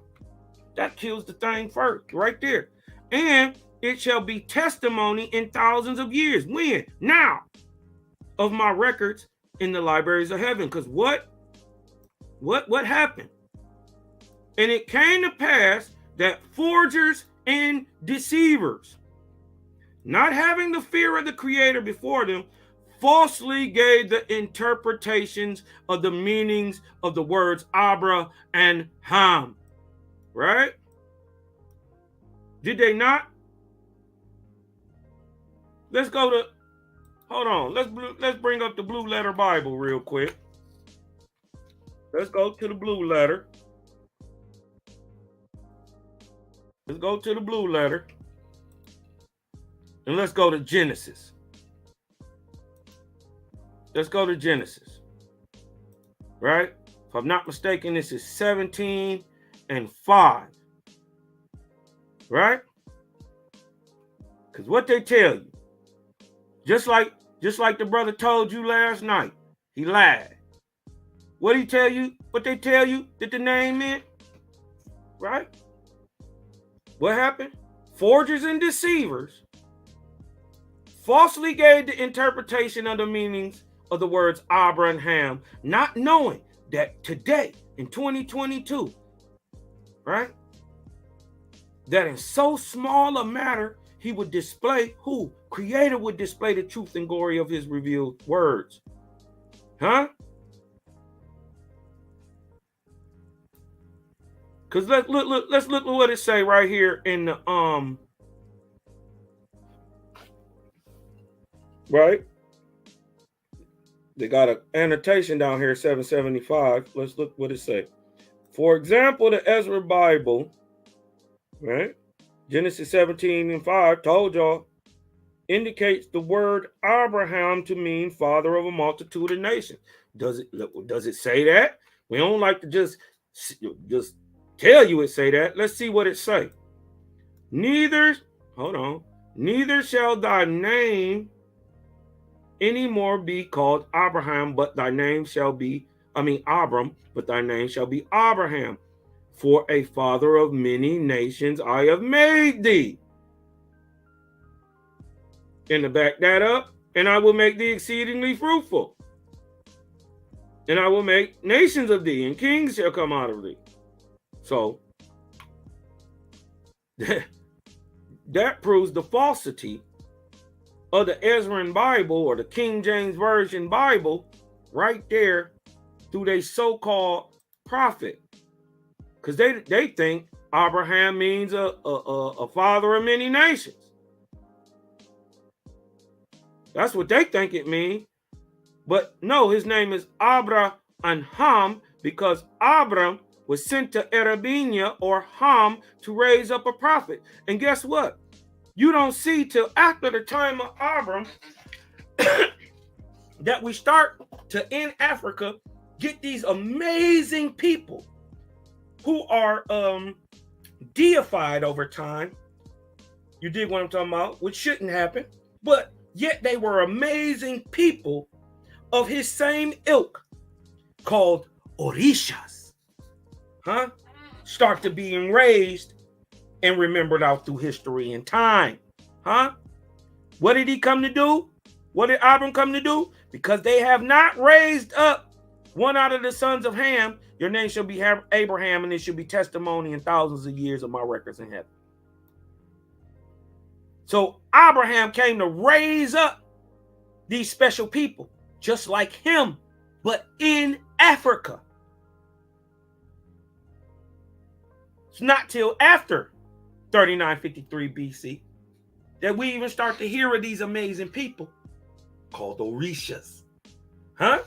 That kills the thing first, right there. And it shall be testimony in thousands of years. When? Now. Of my records in the libraries of heaven. Because what happened? And it came to pass that forgers and deceivers, not having the fear of the Creator before them, falsely gave the interpretations of the meanings of the words Abra and Ham. Right? Did they not? Let's go to, hold on. Let's bring up the Blue Letter Bible real quick. Let's go to the Blue Letter. Let's go to the Blue Letter. And let's go to Genesis. Let's go to Genesis. Right? If I'm not mistaken, this is 17 and 5. Right? Because what they tell you, just like the brother told you last night, he lied. What did he tell you? What they tell you that the name meant? right? What happened? Forgers and deceivers falsely gave the interpretation of the meanings of the words Abraham, not knowing that today, in 2022, right, that in so small a matter, he would display who? Creator would display the truth and glory of his revealed words. Huh? Because let's look at what it say right here in the right? They got an annotation down here, 775. Let's look what it say. For example, the Ezra Bible, right? Genesis 17:5 told y'all, indicates the word Abraham to mean father of a multitude of nations. Does it say that? We don't like to just tell you it say that. Let's see what it say. Neither shall thy name anymore be called Abraham, but thy name shall be, Abram, but thy name shall be Abraham. For a father of many nations I have made thee. And to back that up, and I will make thee exceedingly fruitful. And I will make nations of thee, and kings shall come out of thee. So, that proves the falsity of the Ezran Bible or the King James Version Bible right there through their so-called prophet. Because they think Abraham means a father of many nations. That's what they think it means. But no, his name is Abraham because Abram was sent to Arabinia or Ham to raise up a prophet. And guess what? You don't see till after the time of Abram that we start to, in Africa, get these amazing people who are deified over time. You dig what I'm talking about? Which shouldn't happen. But yet they were amazing people of his same ilk called Orishas. Huh? Start to being raised and remembered out through history and time. Huh? What did he come to do? What did Abram come to do? Because they have not raised up one out of the sons of Ham. Your name shall be Abraham, and it shall be testimony in thousands of years of my records in heaven. So Abraham came to raise up these special people, just like him, but in Africa. It's not till after 3953 BC that we even start to hear of these amazing people called Orishas. Huh?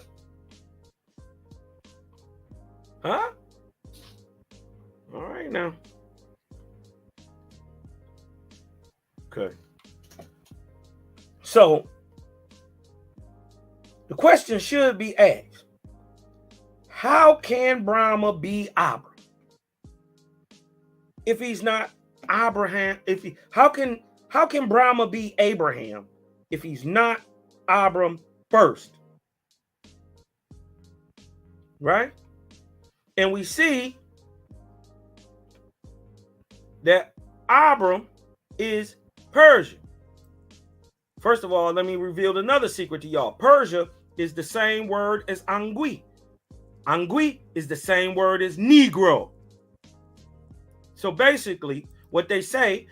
Huh? All right now. Okay. So the question should be asked, how can Brahma be Abram? If he's not Abraham, how can Brahma be Abraham if he's not Abram first? Right? And we see that Abram is Persian. First of all, let me reveal another secret to y'all. Persia is the same word as Angui. Angui is the same word as Negro. So basically, what they're saying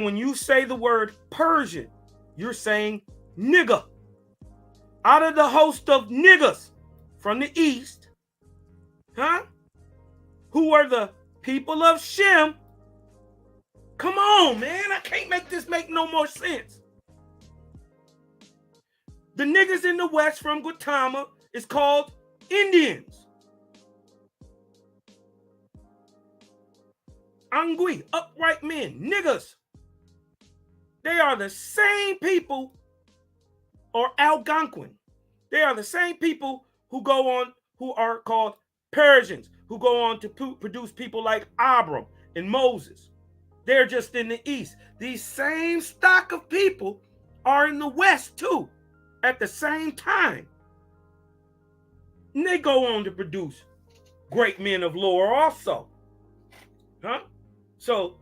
when you say the word Persian, you're saying nigger. Out of the host of niggers from the east, huh? Who are the people of Shem? Come on, man. I can't make this make no more sense. The niggas in the west from Gautama is called Indians. Angui, upright men, niggas. They are the same people, or Algonquin. They are the same people who are called Persians, who go on to produce people like Abram and Moses. They're just in the east. These same stock of people are in the west too, at the same time. And they go on to produce great men of lore also. Huh? So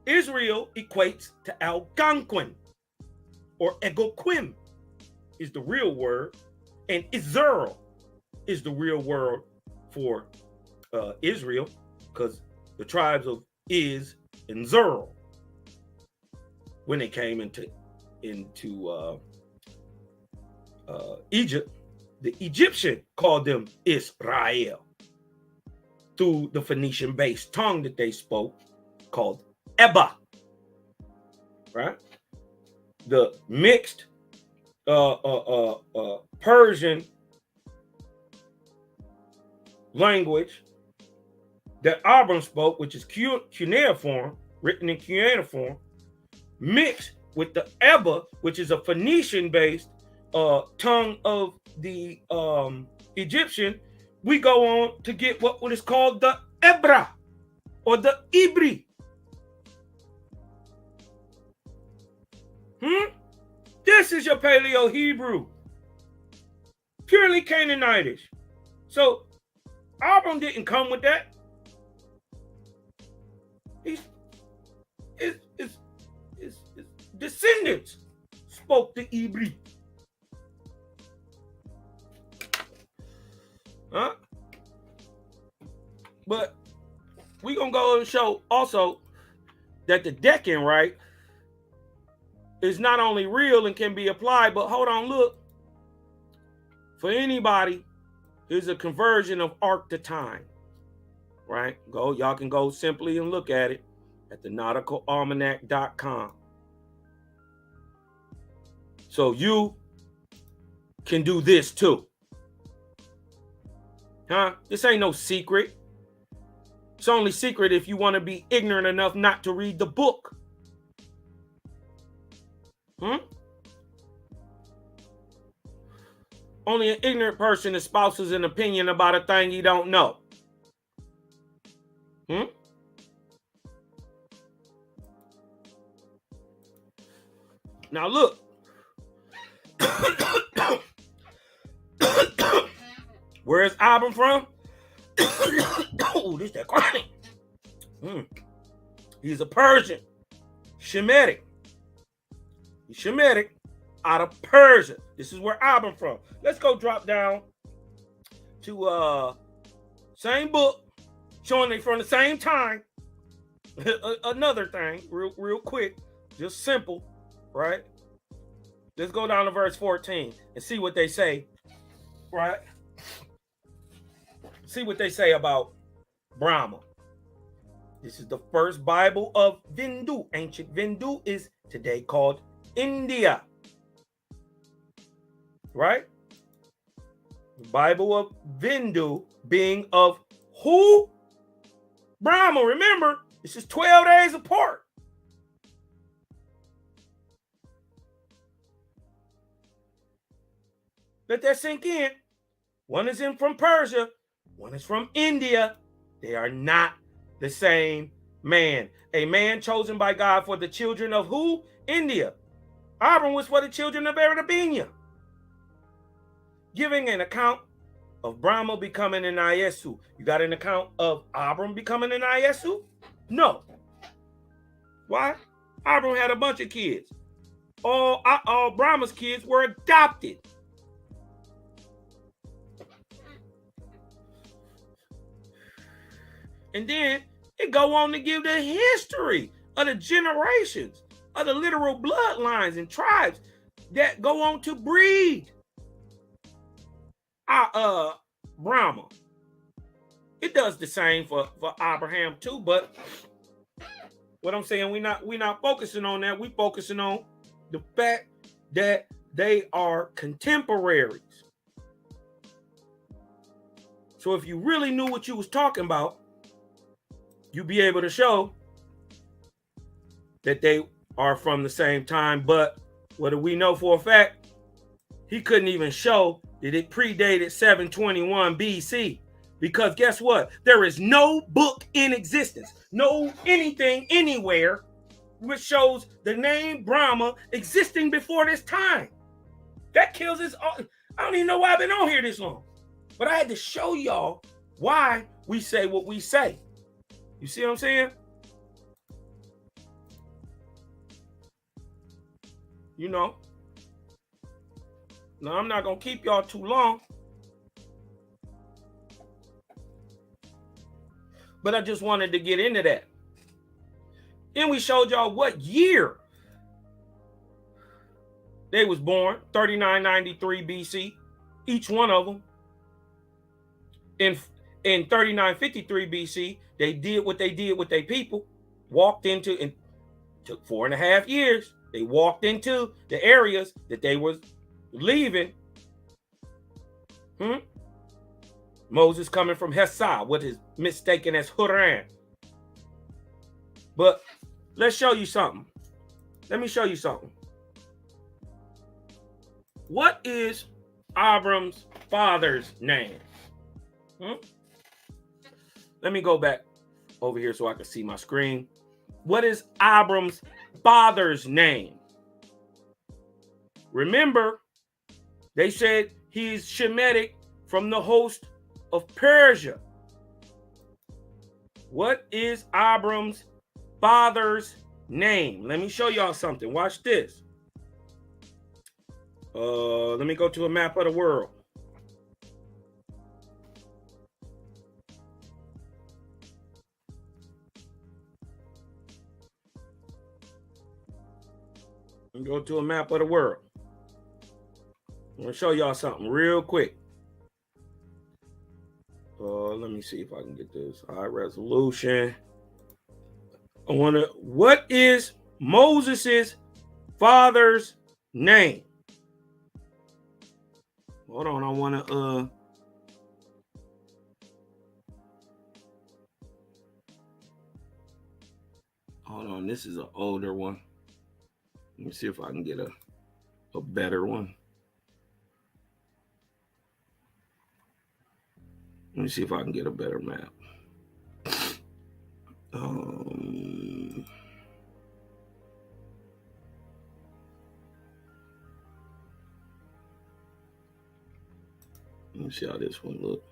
Israel equates to Algonquin, or Egoquim is the real word, and Israel is the real word for Israel, because the tribes of Is and Zerl, when they came into Egypt, the Egyptian called them Israel through the Phoenician-based tongue that they spoke called Eba, right? The mixed Persian language that Abram spoke, which is cuneiform, written in cuneiform, mixed with the Eba, which is a Phoenician-based tongue of the Egyptian, we go on to get what is called the Ebra or the Ibri. This is your Paleo-Hebrew, purely Canaanitish. So Abram didn't come with that. His descendants spoke the Ibri. Huh? But we're going to go and show also that the Deccan, right, is not only real and can be applied, but hold on, look. For anybody, here's a conversion of arc to time, right? Y'all can go simply and look at it at the nauticalalmanac.com. So you can do this too. Huh? This ain't no secret. It's only secret if you want to be ignorant enough not to read the book. Only an ignorant person espouses an opinion about a thing he don't know. Now look. Where is Abram from? Oh, this that chronic. He's a Persian. Shemitic. He's Shemitic out of Persia. This is where Abram from. Let's go drop down to same book, showing they from the same time. Another thing, real quick, just simple, right? Let's go down to verse 14 and see what they say, right? See what they say about Brahma. This is the first Bible of Vindu. Ancient Vindu is today called India. Right? The Bible of Vindu being of who? Brahma. Remember, this is 12 days apart. Let that sink in. One is in from Persia. One is from India. They are not the same man. A man chosen by God for the children of who? India. Abram was for the children of Arabia. Giving an account of Brahma becoming an Iesu. You got an account of Abram becoming an Iesu? No. Why? Abram had a bunch of kids. All Brahma's kids were adopted. And then it go on to give the history of the generations of the literal bloodlines and tribes that go on to breed Brahma. It does the same for Abraham too, but what I'm saying, we not focusing on that. We focusing on the fact that they are contemporaries. So if you really knew what you was talking about, you'd be able to show that they are from the same time. But what do we know for a fact? He couldn't even show that it predated 721 BC. Because guess what? There is no book in existence, no anything anywhere which shows the name Brahma existing before this time. That kills us all. I don't even know why I've been on here this long. But I had to show y'all why we say what we say. You see what I'm saying? You know. Now, I'm not going to keep y'all too long. But I just wanted to get into that. Then we showed y'all what year they was born, 3993 BC, each one of them. In 3953 BC, they did what they did with their people, walked into, and took 4.5 years. They walked into the areas that they was leaving. Moses coming from Hesah, what is mistaken as Haran. But let's show you something. Let me show you something. What is Abram's father's name? Let me go back over here so I can see my screen. What is Abram's father's name? Remember, they said he's Shemitic from the host of Persia. What is Abram's father's name? Let me show y'all something. Watch this. Let me go to a map of the world. Go to a map of the world. I'm gonna show y'all something real quick. Let me see if I can get this high resolution. What is Moses's father's name? Hold on, I wanna hold on, this is an older one. Let me see if I can get a better one. Let me see if I can get a better map. Let me see how this one looks.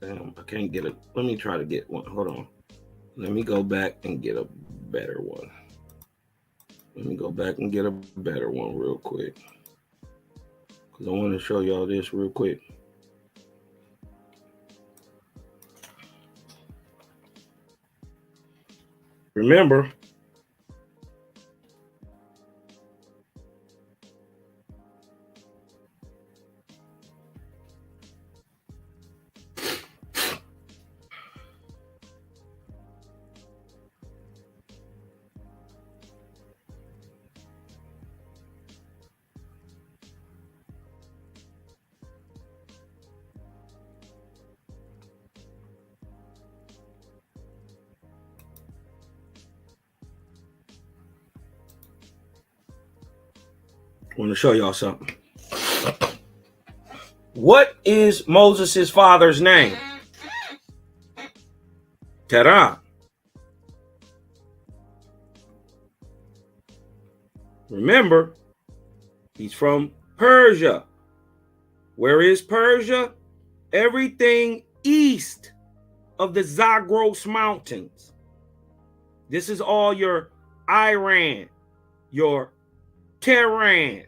Damn, I can't get it. Let me try to get one. Hold on. Let me go back and get a better one. Let me go back and get a better one real quick. Because I want to show y'all this real quick. Remember, I want to show y'all something. What is Moses' father's name? Terah. Remember, he's from Persia. Where is Persia? Everything east of the Zagros Mountains. This is all your Iran, your Tehran,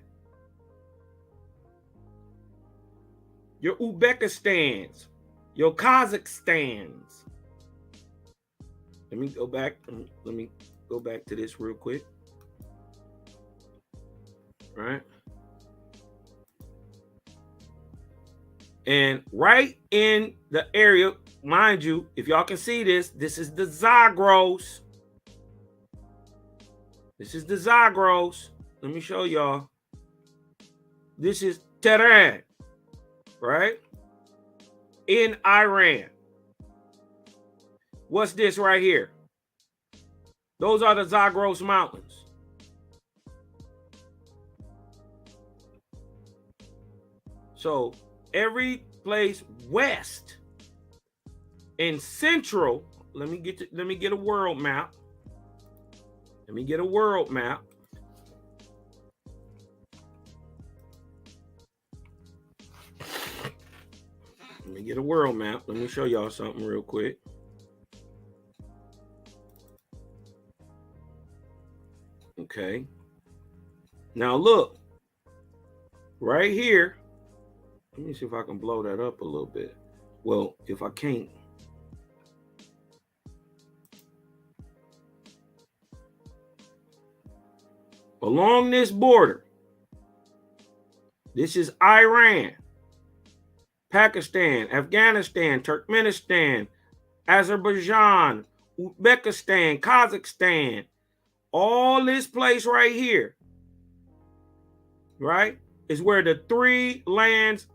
your Uzbekistans, your Kazakhstans. Let me go back. Let me go back to this real quick. Right. And right in the area, mind you, if y'all can see this, this is the Zagros. This is the Zagros. Let me show y'all. This is Tehran, right? In Iran. What's this right here? Those are the Zagros So every place west and central, let me get a world map. Let me get a world map. Let me get a world map. Let me show y'all something real quick. Okay. Now look, right here. Let me see if I can blow that up a little bit. Well, if I can't. Along this border, this is Iran, Pakistan, Afghanistan, Turkmenistan, Azerbaijan, Uzbekistan, Kazakhstan, all this place right here, right, is where the three lands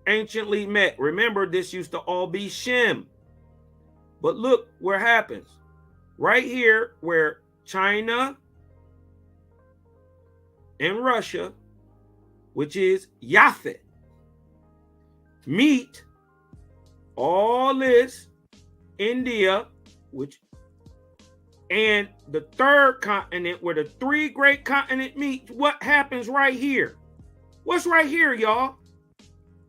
anciently met. Remember, this used to all be Shem. But look what happens. Right here, where China and Russia, which is Japhet, meet, all this, India, which, and the third continent, where the three great continents meet, what happens right here? What's right here, y'all?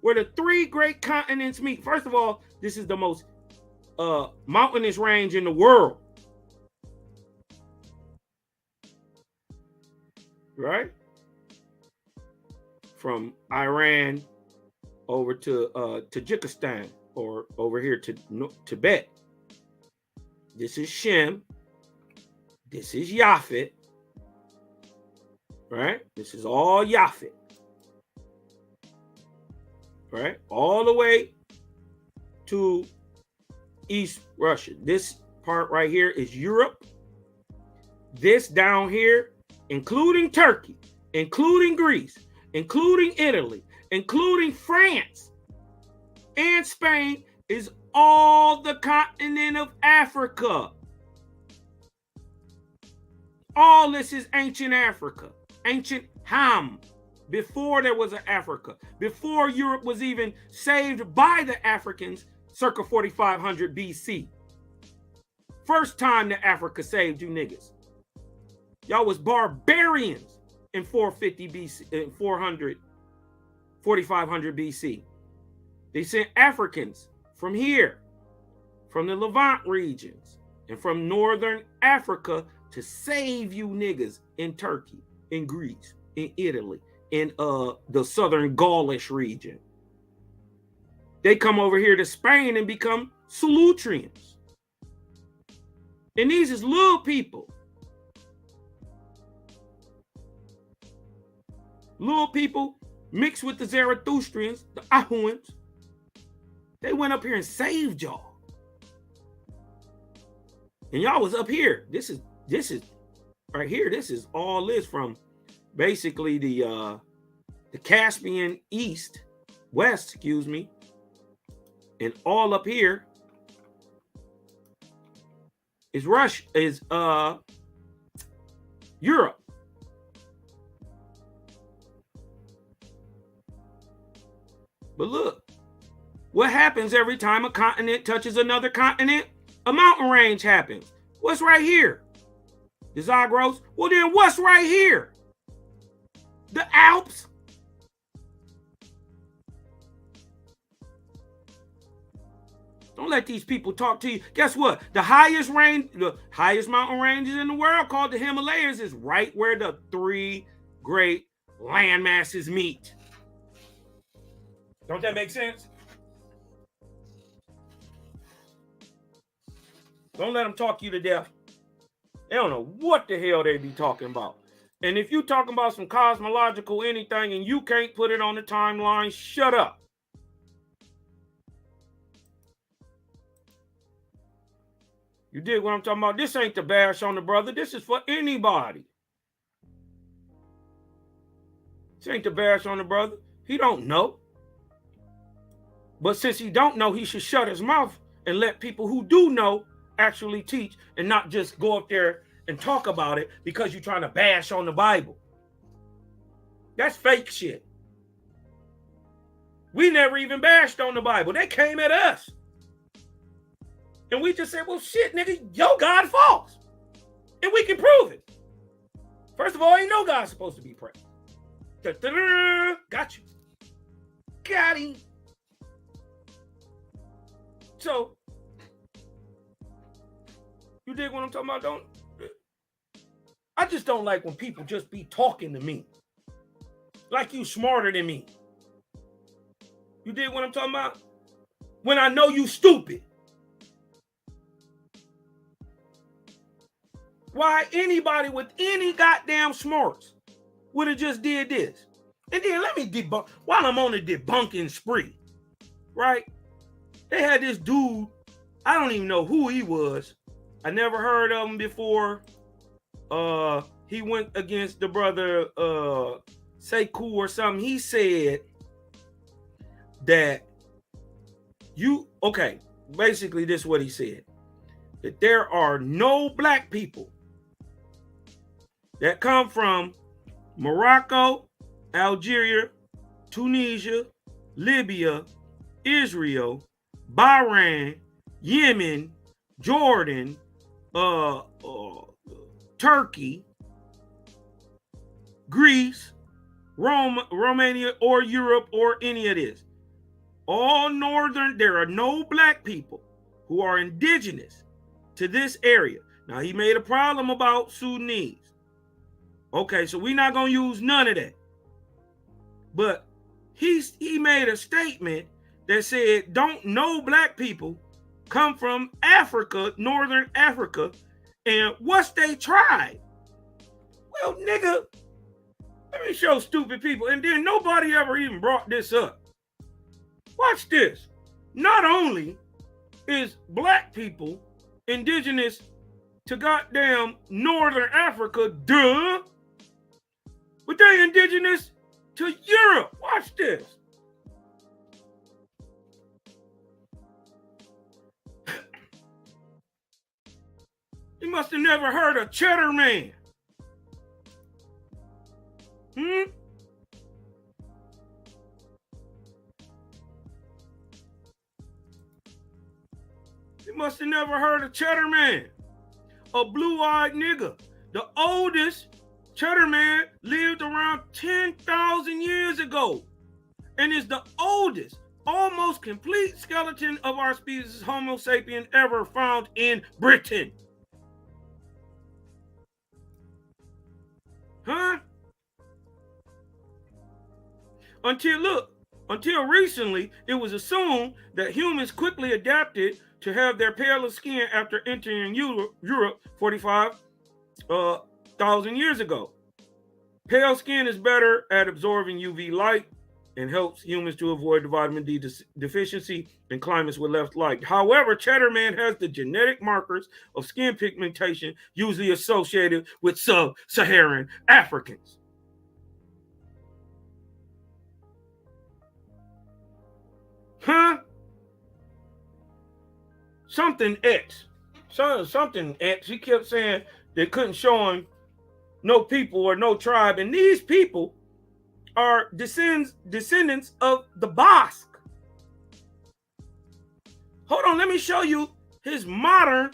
Where the three great continents meet. First of all, this is the most mountainous range in the world. Right? From Iran over to Tajikistan, or over here to Tibet. This is Shem. This is Japhet. Right? This is all Japhet. Right? All the way to East Russia. This part right here is Europe. This down here, including Turkey, including Greece, including Italy, including France and Spain, is all the continent of Africa. All this is ancient Africa, ancient Ham, before there was an Africa, before Europe was even saved by the Africans, circa 4500 BC. First time that Africa saved you niggas. Y'all was barbarians in 450 BC, 4500 BC. They sent Africans from here, from the Levant regions, and from northern Africa to save you niggas in Turkey, in Greece, in Italy, in the southern Gaulish region. They come over here to Spain and become Solutreans. And these is little people. Little people mixed with the Zarathustrians, the Ahuans. They went up here and saved y'all. And y'all was up here. This is right here. This is all this from basically the Caspian west, excuse me. And all up here is Russia, is Europe. But look, what happens every time a continent touches another continent? A mountain range happens. What's right here? The Zagros? Well, then what's right here? The Alps. Don't let these people talk to you. Guess what? The highest mountain ranges in the world, called the Himalayas, is right where the three great land masses meet. Don't that make sense? Don't let them talk you to death. They don't know what the hell they be talking about. And if you talking about some cosmological anything and you can't put it on the timeline, shut up. You dig what I'm talking about? This ain't the bash on the brother. This is for anybody. This ain't the bash on the brother. He don't know. But since he don't know, he should shut his mouth and let people who do know actually teach, and not just go up there and talk about it because you're trying to bash on the Bible. That's fake shit. We never even bashed on the Bible. They came at us. And we just said, well, shit, nigga, your God false. And we can prove it. First of all, ain't no God supposed to be praised. Got you. Got him. So, you dig what I'm talking about? I just don't like when people just be talking to me like you smarter than me. You dig what I'm talking about? When I know you stupid. Why anybody with any goddamn smarts would have just did this. And then let me debunk, while I'm on a debunking spree, right? They had this dude, I don't even know who he was. I never heard of him before. He went against the brother Sekou or something. He said that basically this is what he said. That there are no black people that come from Morocco, Algeria, Tunisia, Libya, Israel, Bahrain, Yemen, Jordan, Turkey, Greece, Romania, or Europe, or any of this. There are no black people who are indigenous to this area. Now, he made a problem about Sudanese. Okay, so we're not going to use none of that. But he made a statement that said, don't no black people come from Africa, Northern Africa, and what's they tribe? Well, nigga, let me show stupid people. And then nobody ever even brought this up. Watch this. Not only is black people indigenous to goddamn Northern Africa, duh, but they indigenous to Europe. Watch this. You must have never heard of Cheddar Man. You must have never heard of Cheddar Man. A blue-eyed nigga. The oldest Cheddar Man lived around 10,000 years ago and is the oldest, almost complete skeleton of our species, Homo sapien, ever found in Britain. Huh? Until recently, it was assumed that humans quickly adapted to have their paler skin after entering Europe 45,000 years ago. Pale skin is better at absorbing UV light and helps humans to avoid the vitamin D deficiency in climates with less light. However, Cheddar Man has the genetic markers of skin pigmentation usually associated with sub-Saharan Africans. Huh? Something X. Something X. He kept saying they couldn't show him no people or no tribe. And these people are descendants of the Basque. Hold on, let me show you his modern.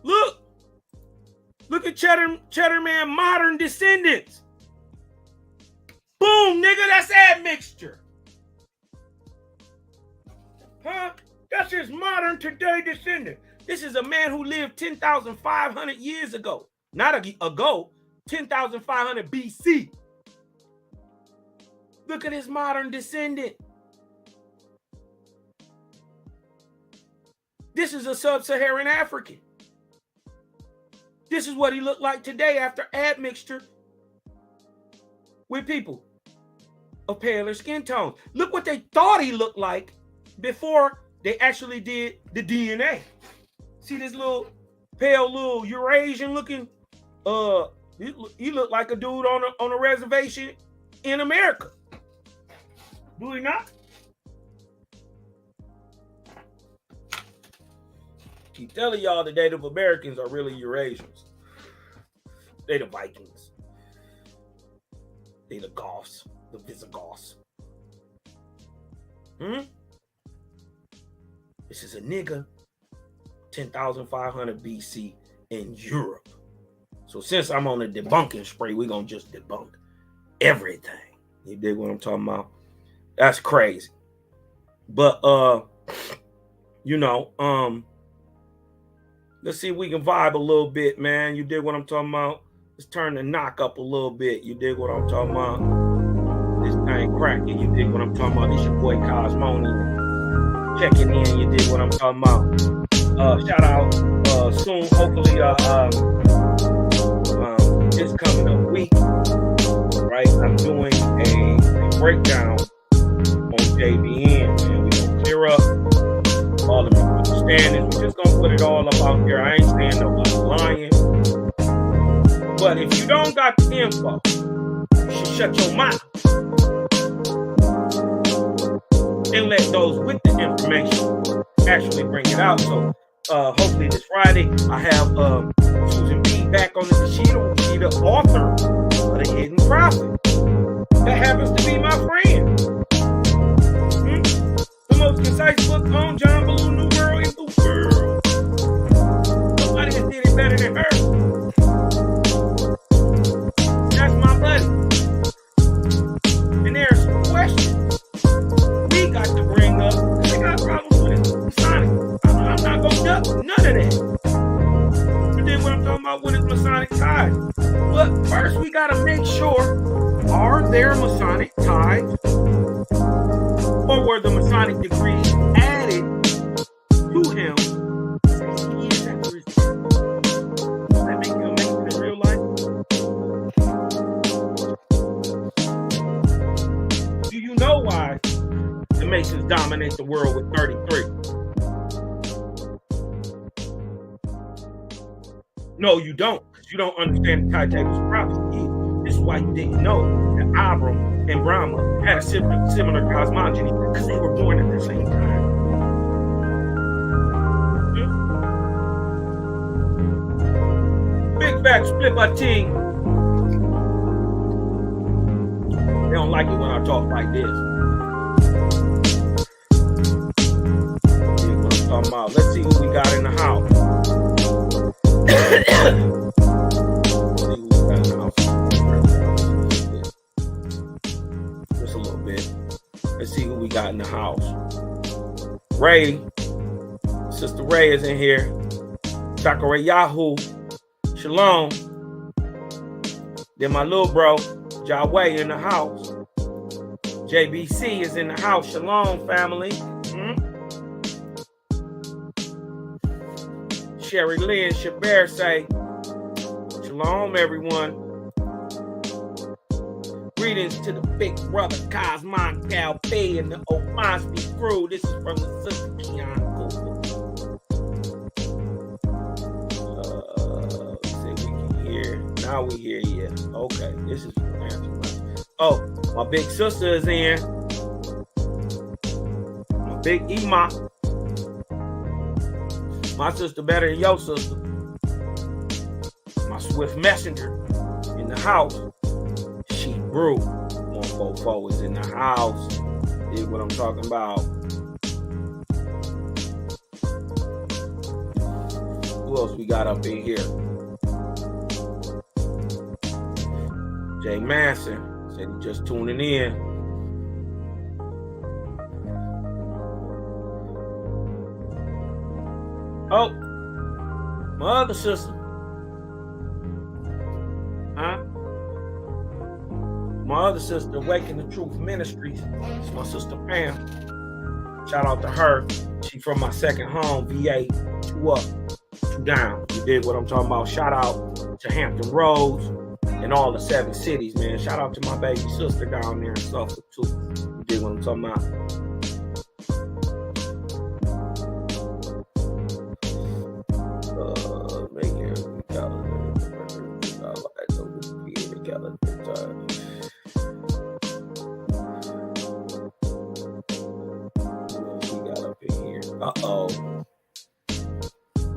Look at Cheddar Man modern descendants. Boom, nigga, that's admixture. Huh? That's his modern today descendant. This is a man who lived 10,500 years ago. Not ago, 10,500 BC. Look at his modern descendant. This is a sub-Saharan African. This is what he looked like today after admixture with people of paler skin tones. Look what they thought he looked like before they actually did the DNA. See this little pale little Eurasian looking, he looked like a dude on a reservation in America. Do he not? Keep telling y'all the Native Americans are really Eurasians. They the Vikings. They the Goths, the Visigoths. This is a nigga 10,500 BC in Europe. So since I'm on a debunking spree, we're going to just debunk everything. You dig what I'm talking about? That's crazy. But, you know, let's see if we can vibe a little bit, man. You dig what I'm talking about? Let's turn the knock up a little bit. You dig what I'm talking about? This thing cracking. You dig what I'm talking about? This your boy Cosmoni checking in. You dig what I'm talking about? Shout out soon, hopefully, this coming up week, right? I'm doing a breakdown on JBN, and we're gonna clear up all the misunderstandings. We're just gonna put it all up out there. I ain't saying nobody's lying, but if you don't got the info, you should shut your mouth and let those with the information actually bring it out. So hopefully this Friday I have Susan B back on the Sheeta. She's the author of The Hidden Prophet. That happens to be my friend. The most concise book on John Ballou New World in the world. Nobody has did it better than her. That's my buddy. And there's some questions we got to bring up. I got problems with Masonic. I'm not going to duck none of that. You did what I'm talking about with his Masonic ties. But first, we got to make sure, are there Masonic ties? Or were the Masonic degrees added to him 60 years after his death? Does that make you amazing in real life? Do you know why the Masons dominate the world with 33? No, you don't, because you don't understand the Titable's prophecy. This is why you didn't know that Abram and Brahma had a similar cosmogony, because they were born at the same time. Big back split by team. They don't like it when I talk like this. See what I'm talking about. Let's see who we got in the house. Just a little bit. Let's see who we got in the house. Ray, Sister Ray is in here. Sakura Yahoo, Shalom. Then my little bro, Jaway, in the house. JBC is in the house. Shalom, family. Sherry Lynn Shabert say, Shalom, everyone. Greetings to the big brother Cosmon Cal P and the OAHSPE crew. This is from the Sister Keon. See if we can hear. Now we hear you. Okay, this is oh, my big sister is in. My big Ema. My sister better than your sister. My swift messenger in the house. She brew. 144 is in the house. See what I'm talking about. Who else we got up in here? Jay Manson said he just tuning in. Oh, my other sister. Huh? My other sister, Awaken the Truth Ministries. It's my sister Pam. Shout out to her. She from my second home, VA. 2 up, 2 down. You dig what I'm talking about? Shout out to Hampton Roads and all the 7 cities, man. Shout out to my baby sister down there in Suffolk, too. You dig what I'm talking about? Uh-oh.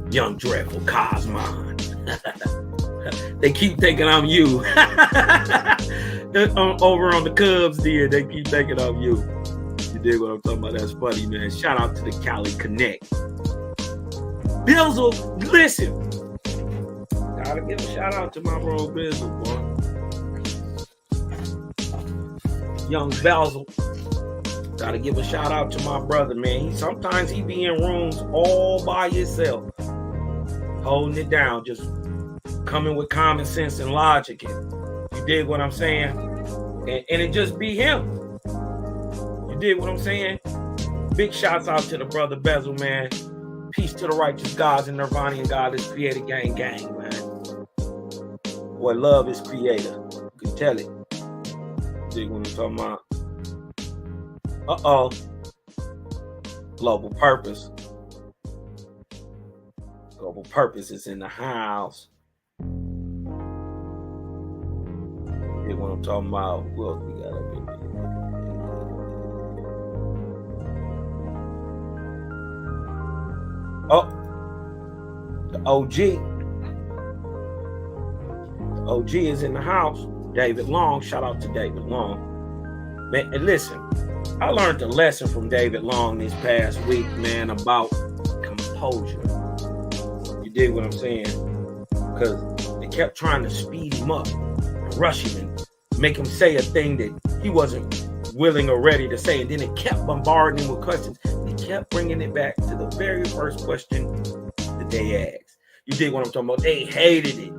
Young Dreadful Cosmon. They keep thinking I'm you. Over on the Cubs there, they keep thinking I'm you. You dig what I'm talking about? That's funny, man. Shout out to the Cali Connect. Bizzle, listen. Gotta give a shout out to my bro Bizzle, boy. Young Belzel. Gotta give a shout out to my brother, man. Sometimes he be in rooms all by himself, holding it down, just coming with common sense and logic. And you dig what I'm saying? And it just be him. You dig what I'm saying? Big shouts out to the brother Bezel, man. Peace to the righteous gods and Nirvanian God is creator gang, man. Boy, love is creator. You can tell it. You dig what I'm talking about? Uh-oh. Global purpose. Global purpose is in the house. You dig what I'm talking about? Who else we got up here? Oh, the OG. The OG is in the house. David Long. Shout out to David Long. Man, and listen, I learned a lesson from David Long this past week, man, about composure. You dig what I'm saying? Because they kept trying to speed him up and rush him and make him say a thing that he wasn't willing or ready to say. And then it kept bombarding him with questions. They kept bringing it back to the very first question that they asked. You dig what I'm talking about? They hated it.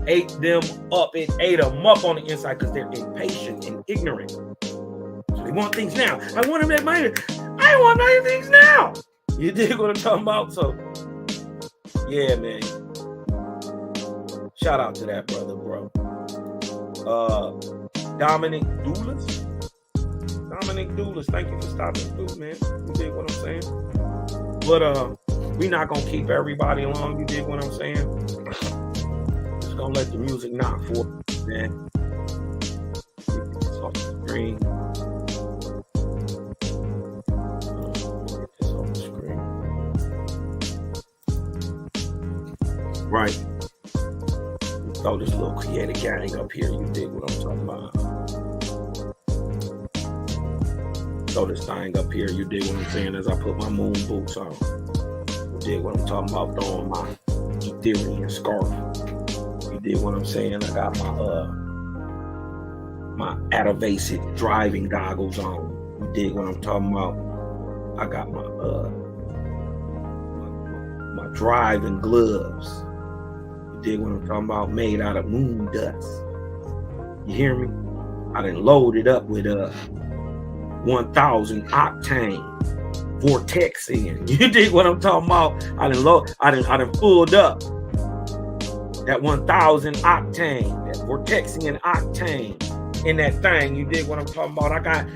Ate them up. It ate them up on the inside because they're impatient and ignorant. So they want things now. I want them at my. I want my things now. You dig what I'm talking about? So, yeah, man. Shout out to that brother, bro. Dominic Doulas. Dominic Doulas, thank you for stopping through, man. You dig what I'm saying? But we not gonna keep everybody along. You dig what I'm saying? Just gonna let the music knock for it, man. Get this off the screen. Get this off the screen. Right. Throw this little creative gang up here. You dig what I'm talking about? Throw this thing up here. You dig what I'm saying? As I put my moon boots on. You dig what I'm talking about? Throwing my Ethereum scarf. You dig what I'm saying? I got my Adavasic driving goggles on. You dig what I'm talking about? I got my driving gloves. Dig what I'm talking about, made out of moon dust. You hear me? I done loaded up with 1,000 octane vortex in. You dig what I'm talking about? I done pulled up that 1,000 octane, that vortexian octane in that thing. You dig what I'm talking about? I got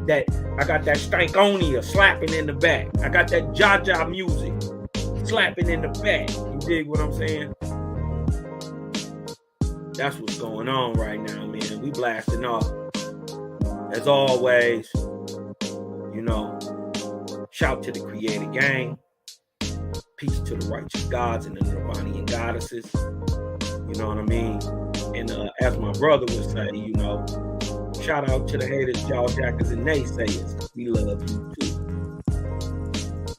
that Stankonia slapping in the back. I got that Jaja music slapping in the back. You dig what I'm saying? That's what's going on right now, man. We blasting off. As always, you know, shout to the creative gang. Peace to the righteous gods and the Nirvanian goddesses. You know what I mean? And as my brother would say, you know, shout out to the haters, jawjackers, and naysayers. We love you too.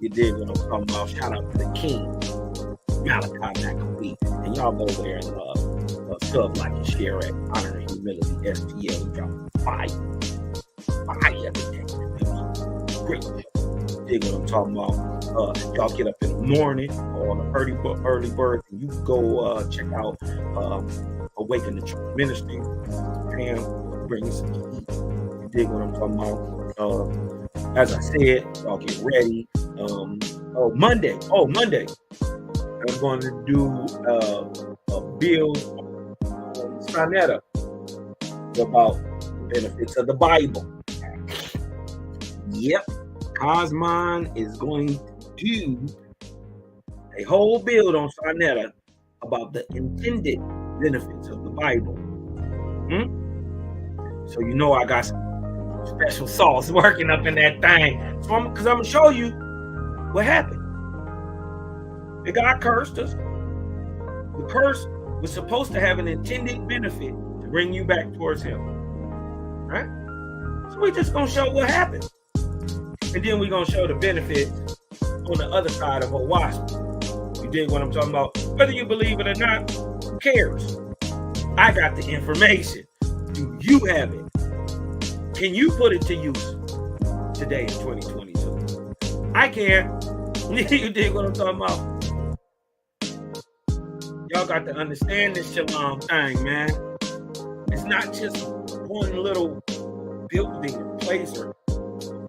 You dig what I'm talking about? Shout out to the king, Malachi McAfee. And y'all go over there and sub, like, and share at Honor and Humility STL. We drop fire today. Great. Dig what I'm talking about. Y'all get up in the morning or on the early bird, and you go check out Awaken the Church Ministry. Pam bring some to eat. You dig what I'm talking about? As I said, y'all get ready. Monday. I'm going to do a build on Sonetta about the benefits of the Bible. Yep. Cosmon is going to do a whole build on Sonetta about the intended benefits of the Bible. So you know I got some special sauce working up in that thing. So because I'm going to show you what happened. The God cursed us. The curse was supposed to have an intended benefit to bring you back towards him. Right? So we're just going to show what happened. And then we're going to show the benefits on the other side of OAHSPE. You dig what I'm talking about? Whether you believe it or not, who cares? I got the information. Do you have it? Can you put it to use today in 2022? I can. You dig what I'm talking about? Y'all got to understand this shalom thing, man. It's not just one little building or place or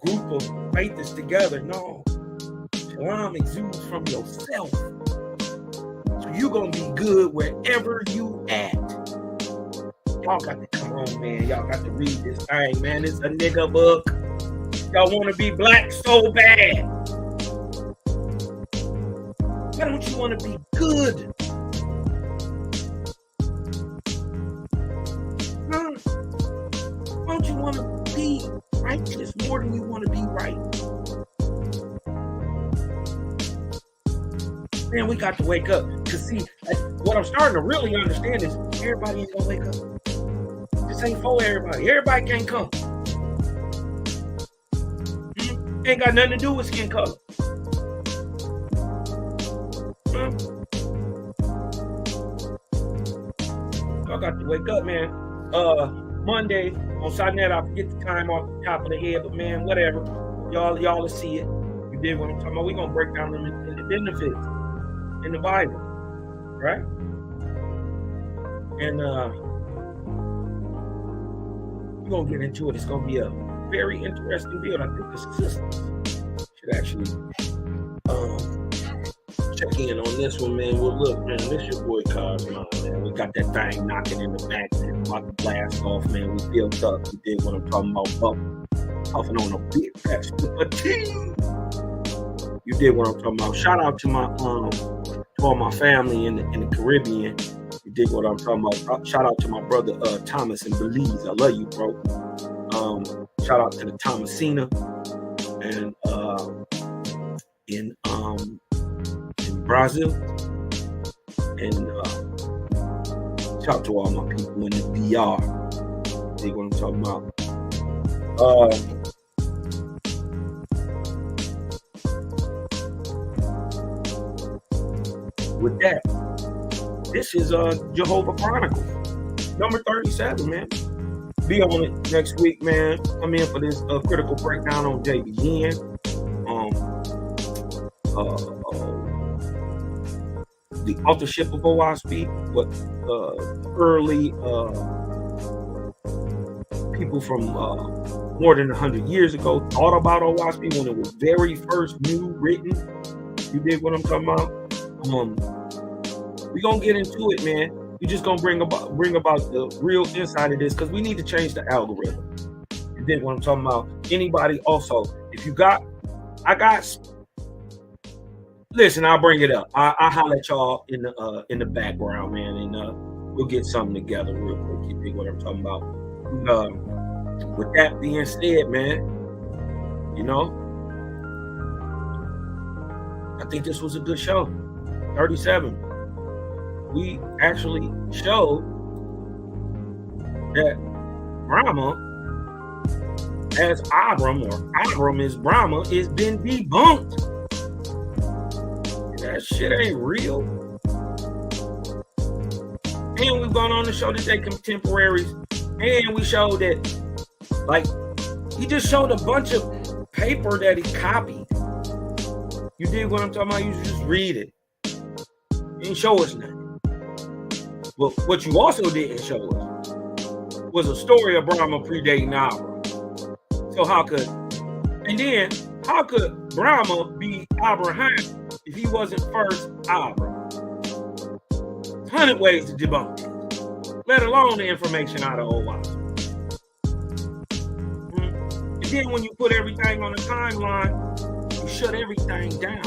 group of faiths together. No. Shalom exudes from yourself. So you're going to be good wherever you at. Y'all got to come on, man. Y'all got to read this thing, man. It's a nigga book. Y'all want to be black so bad. Why don't you want to be good? Huh? Why don't you want to be righteous more than you want to be right? Man, we got to wake up. Because see, what I'm starting to really understand is everybody ain't going to wake up. This ain't for everybody. Everybody can't come. Ain't got nothing to do with skin color. Y'all got to wake up, man. Monday on Sunday, I forget the time off the top of the head, but man, whatever. Y'all will see it. You did what I'm talking about. We're gonna break down them in the benefits in the Bible, right? And we're gonna get into it. It's gonna be a very interesting build. I think the sisters should actually check in on this one, man. Well, look, man, this your boy Cosmo, man. We got that thing knocking in the back, man. About to blast off, man. We filled up. We did what I'm talking about. Puffing on a big fat team. You did what I'm talking about. Shout out to my to all my family in the Caribbean. You did what I'm talking about. Shout out to my brother Thomas in Belize. I love you, bro. Shout out to the Thomasina and in Brazil, and shout out to all my people in the DR. See what I'm talking about? With that, this is Jehovah Chronicles, number 37, man. Be on it next week, man. Come in for this critical breakdown on JBN. The authorship of OAHSPE, what early people from more than 100 years ago thought about OAHSPE when it was very first new written. You dig what I'm talking about? We're gonna get into it, man. We're just gonna bring about the real inside of this because we need to change the algorithm. You dig what I'm talking about? Anybody also, if you got, listen, I'll bring it up. I'll holler at y'all in the background, man, and we'll get something together real quick. You dig what I'm talking about? With that being said, man, you know, I think this was a good show. 37. We actually showed that Brahma as Abram, or Abram is Brahma, is been debunked. That shit ain't real. And we've gone on to show that they contemporaries. And we showed that, like, he just showed a bunch of paper that he copied. You did what I'm talking about? You just read it. You didn't show us nothing. Well, what you also didn't show us was a story of Brahma predating Abram. So how could Brahma be Abraham if he wasn't first Abram? 100 ways to debunk it, let alone the information out of OAHSPE. And then when you put everything on a timeline, you shut everything down.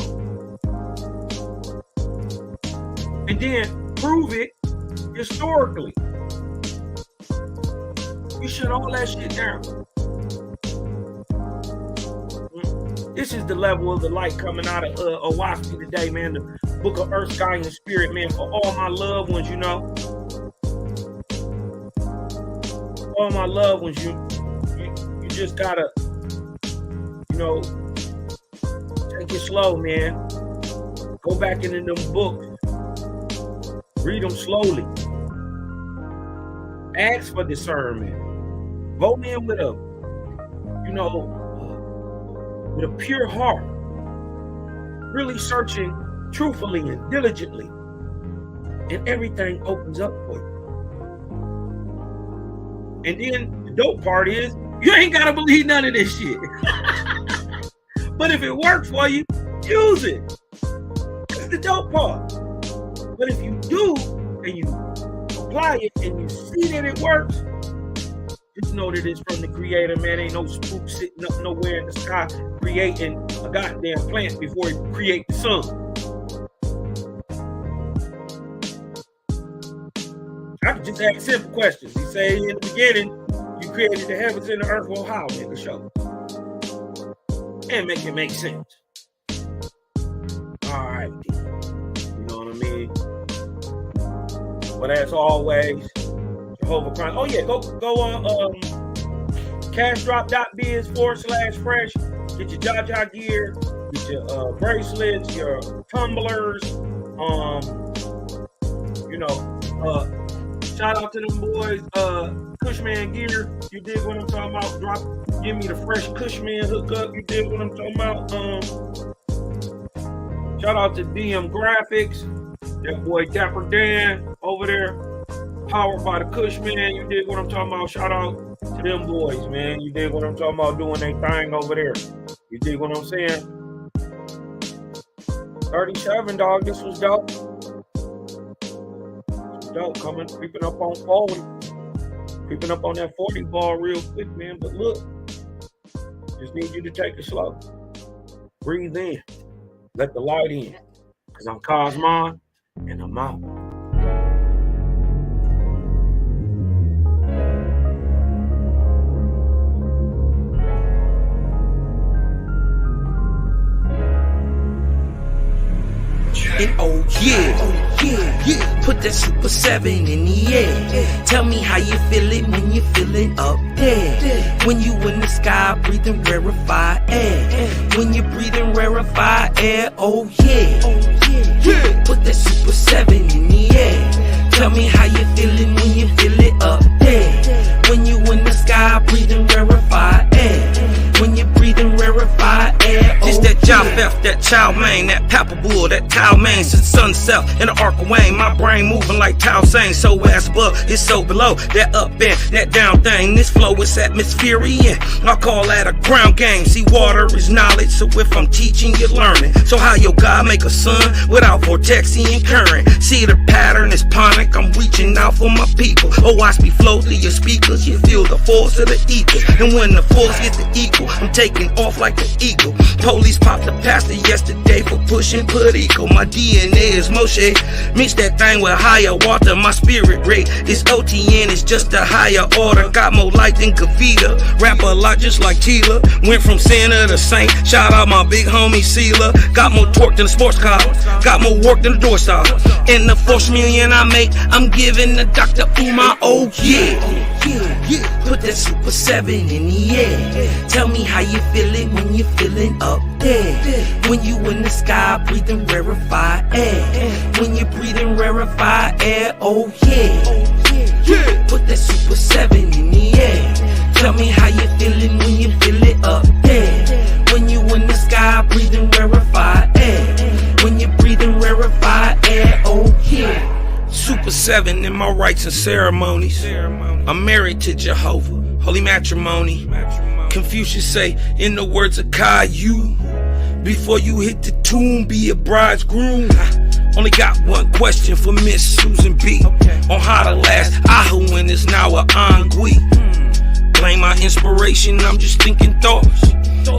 And then prove it historically. You shut all that shit down. This is the level of the light coming out of OAHSPE today, man. The book of Earth, Sky, and Spirit, man. For all my loved ones, you know. All my loved ones, you just gotta, you know, Take it slow, man. Go back into them books. Read them slowly. Ask for discernment. Go in with a, with a pure heart. Really searching truthfully and diligently. And everything opens up for you. And then the dope part is, you ain't gotta believe none of this shit. But if it works for you, use it. That's the dope part. But if you do, and you apply it, and you see that it works, just know that it's from the Creator, man. Ain't no spook sitting up nowhere in the sky creating a goddamn plant before he create the sun. I could just ask simple questions. He say in the beginning, you created the heavens and the earth. Well, how, nigga? Show. And make it make sense. All right. You know what I mean? But as always, Jehovah Christ. Oh yeah, go on cashdrop.biz/fresh. Get your Jaja gear, get your bracelets, your tumblers. Shout out to them boys, Cushman gear. You dig what I'm talking about? Give me the fresh Cushman hookup. You dig what I'm talking about? Shout out to DM Graphics. That boy Dapper Dan over there. Powered by the Cushman. You dig what I'm talking about? Shout out to them boys, man. You dig what I'm talking about? Doing their thing over there. You dig what I'm saying? 37, dog. This was dope. Dope, creeping up on 40, creeping up on that 40 ball real quick, man. But look, just need you to take it slow. Breathe in, let the light in, because I'm Cosmon and I'm out. And oh yeah, put that Super 7 in the air. Tell me how you feeling when you're feeling up there. When you in the sky breathing rarefied air. When you're breathing rarefied air, oh yeah. Put that Super 7 in the air. Tell me how you feeling when you feel it up there. When you in the sky breathing rarefied air. When you're breathing rarefied air, oh, it's that Japheth, that Chow Mein, that Papabul, that Tao Mein, since sun south in the Arc of Wayne. My brain moving like Tao Sang, so ass above, it's so below. That up and that down thing, this flow is atmospherian. I call that a ground game. See, water is knowledge, so if I'm teaching, you're learning. So how your God make a sun without vortexing current? See, the pattern is ponic, I'm reaching out for my people. OAHSPE flow through your speakers, you feel the force of the ether. And when the force gets the equal, I'm taking off like an eagle. Police popped the pastor yesterday for pushing Puerto. My DNA is Moshe. Mix that thing with higher water. My spirit rate is OTN. It's just a higher order. Got more light than Kavita. Rap a lot just like Tila. Went from sinner to saint. Shout out my big homie Sela. Got more torque than a sports car. Got more work than a doorstop. And the 4 million I make, I'm giving the Dr. Uma. Oh yeah. Put that Super 7 in the air. Tell me how you feeling when you're feeling up there. When you in the sky breathing rarefied air. When you're breathing rarefied air, oh yeah. Put that Super 7 in the air. Tell me how you feeling when you feel it up there. When you in the sky breathing rarefied air. When you're breathing rarefied air, oh yeah. Super 7 in my rites and ceremonies. I'm married to Jehovah, holy matrimony. Confucius say, in the words of Caillou, before you hit the tomb, be a bridegroom. Only got one question for Miss Susan B. On how to last Ahu when it's now a Angui. Blame my inspiration, I'm just thinking thoughts.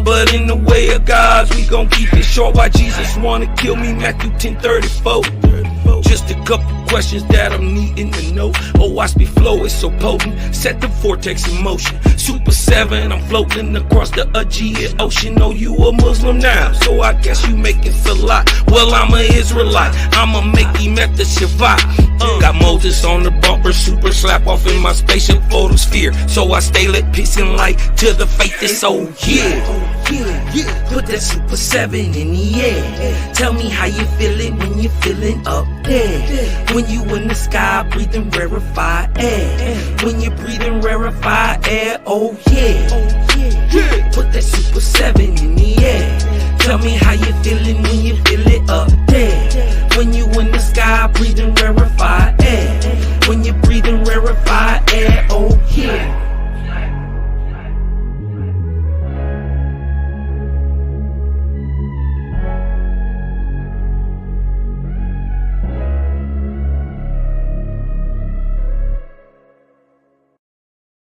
But in the way of God's, we gon' keep it short. Why Jesus wanna kill me, Matthew 10:34. Just a couple questions that I'm needing to know. OAHSPE flow is so potent, set the vortex in motion. Super 7, I'm floating across the Aegean Ocean. Oh, you a Muslim now, so I guess you making salat. Well, I'm an Israelite, I'ma make him at the Shabbat. Got Moses on the bumper, super slap off in my spaceship photosphere. So I stay lit, peace and light to the faith is so yeah. Put that Super 7 in the air. Tell me how you feeling when you're feeling up there. When you in the sky breathing rarefied air. When you're breathing rarefied air, oh yeah. Put that Super 7 in the air. Tell me how you feeling when you feel it up there. When you in the sky breathing rarefied air. When you're breathing rarefied air, oh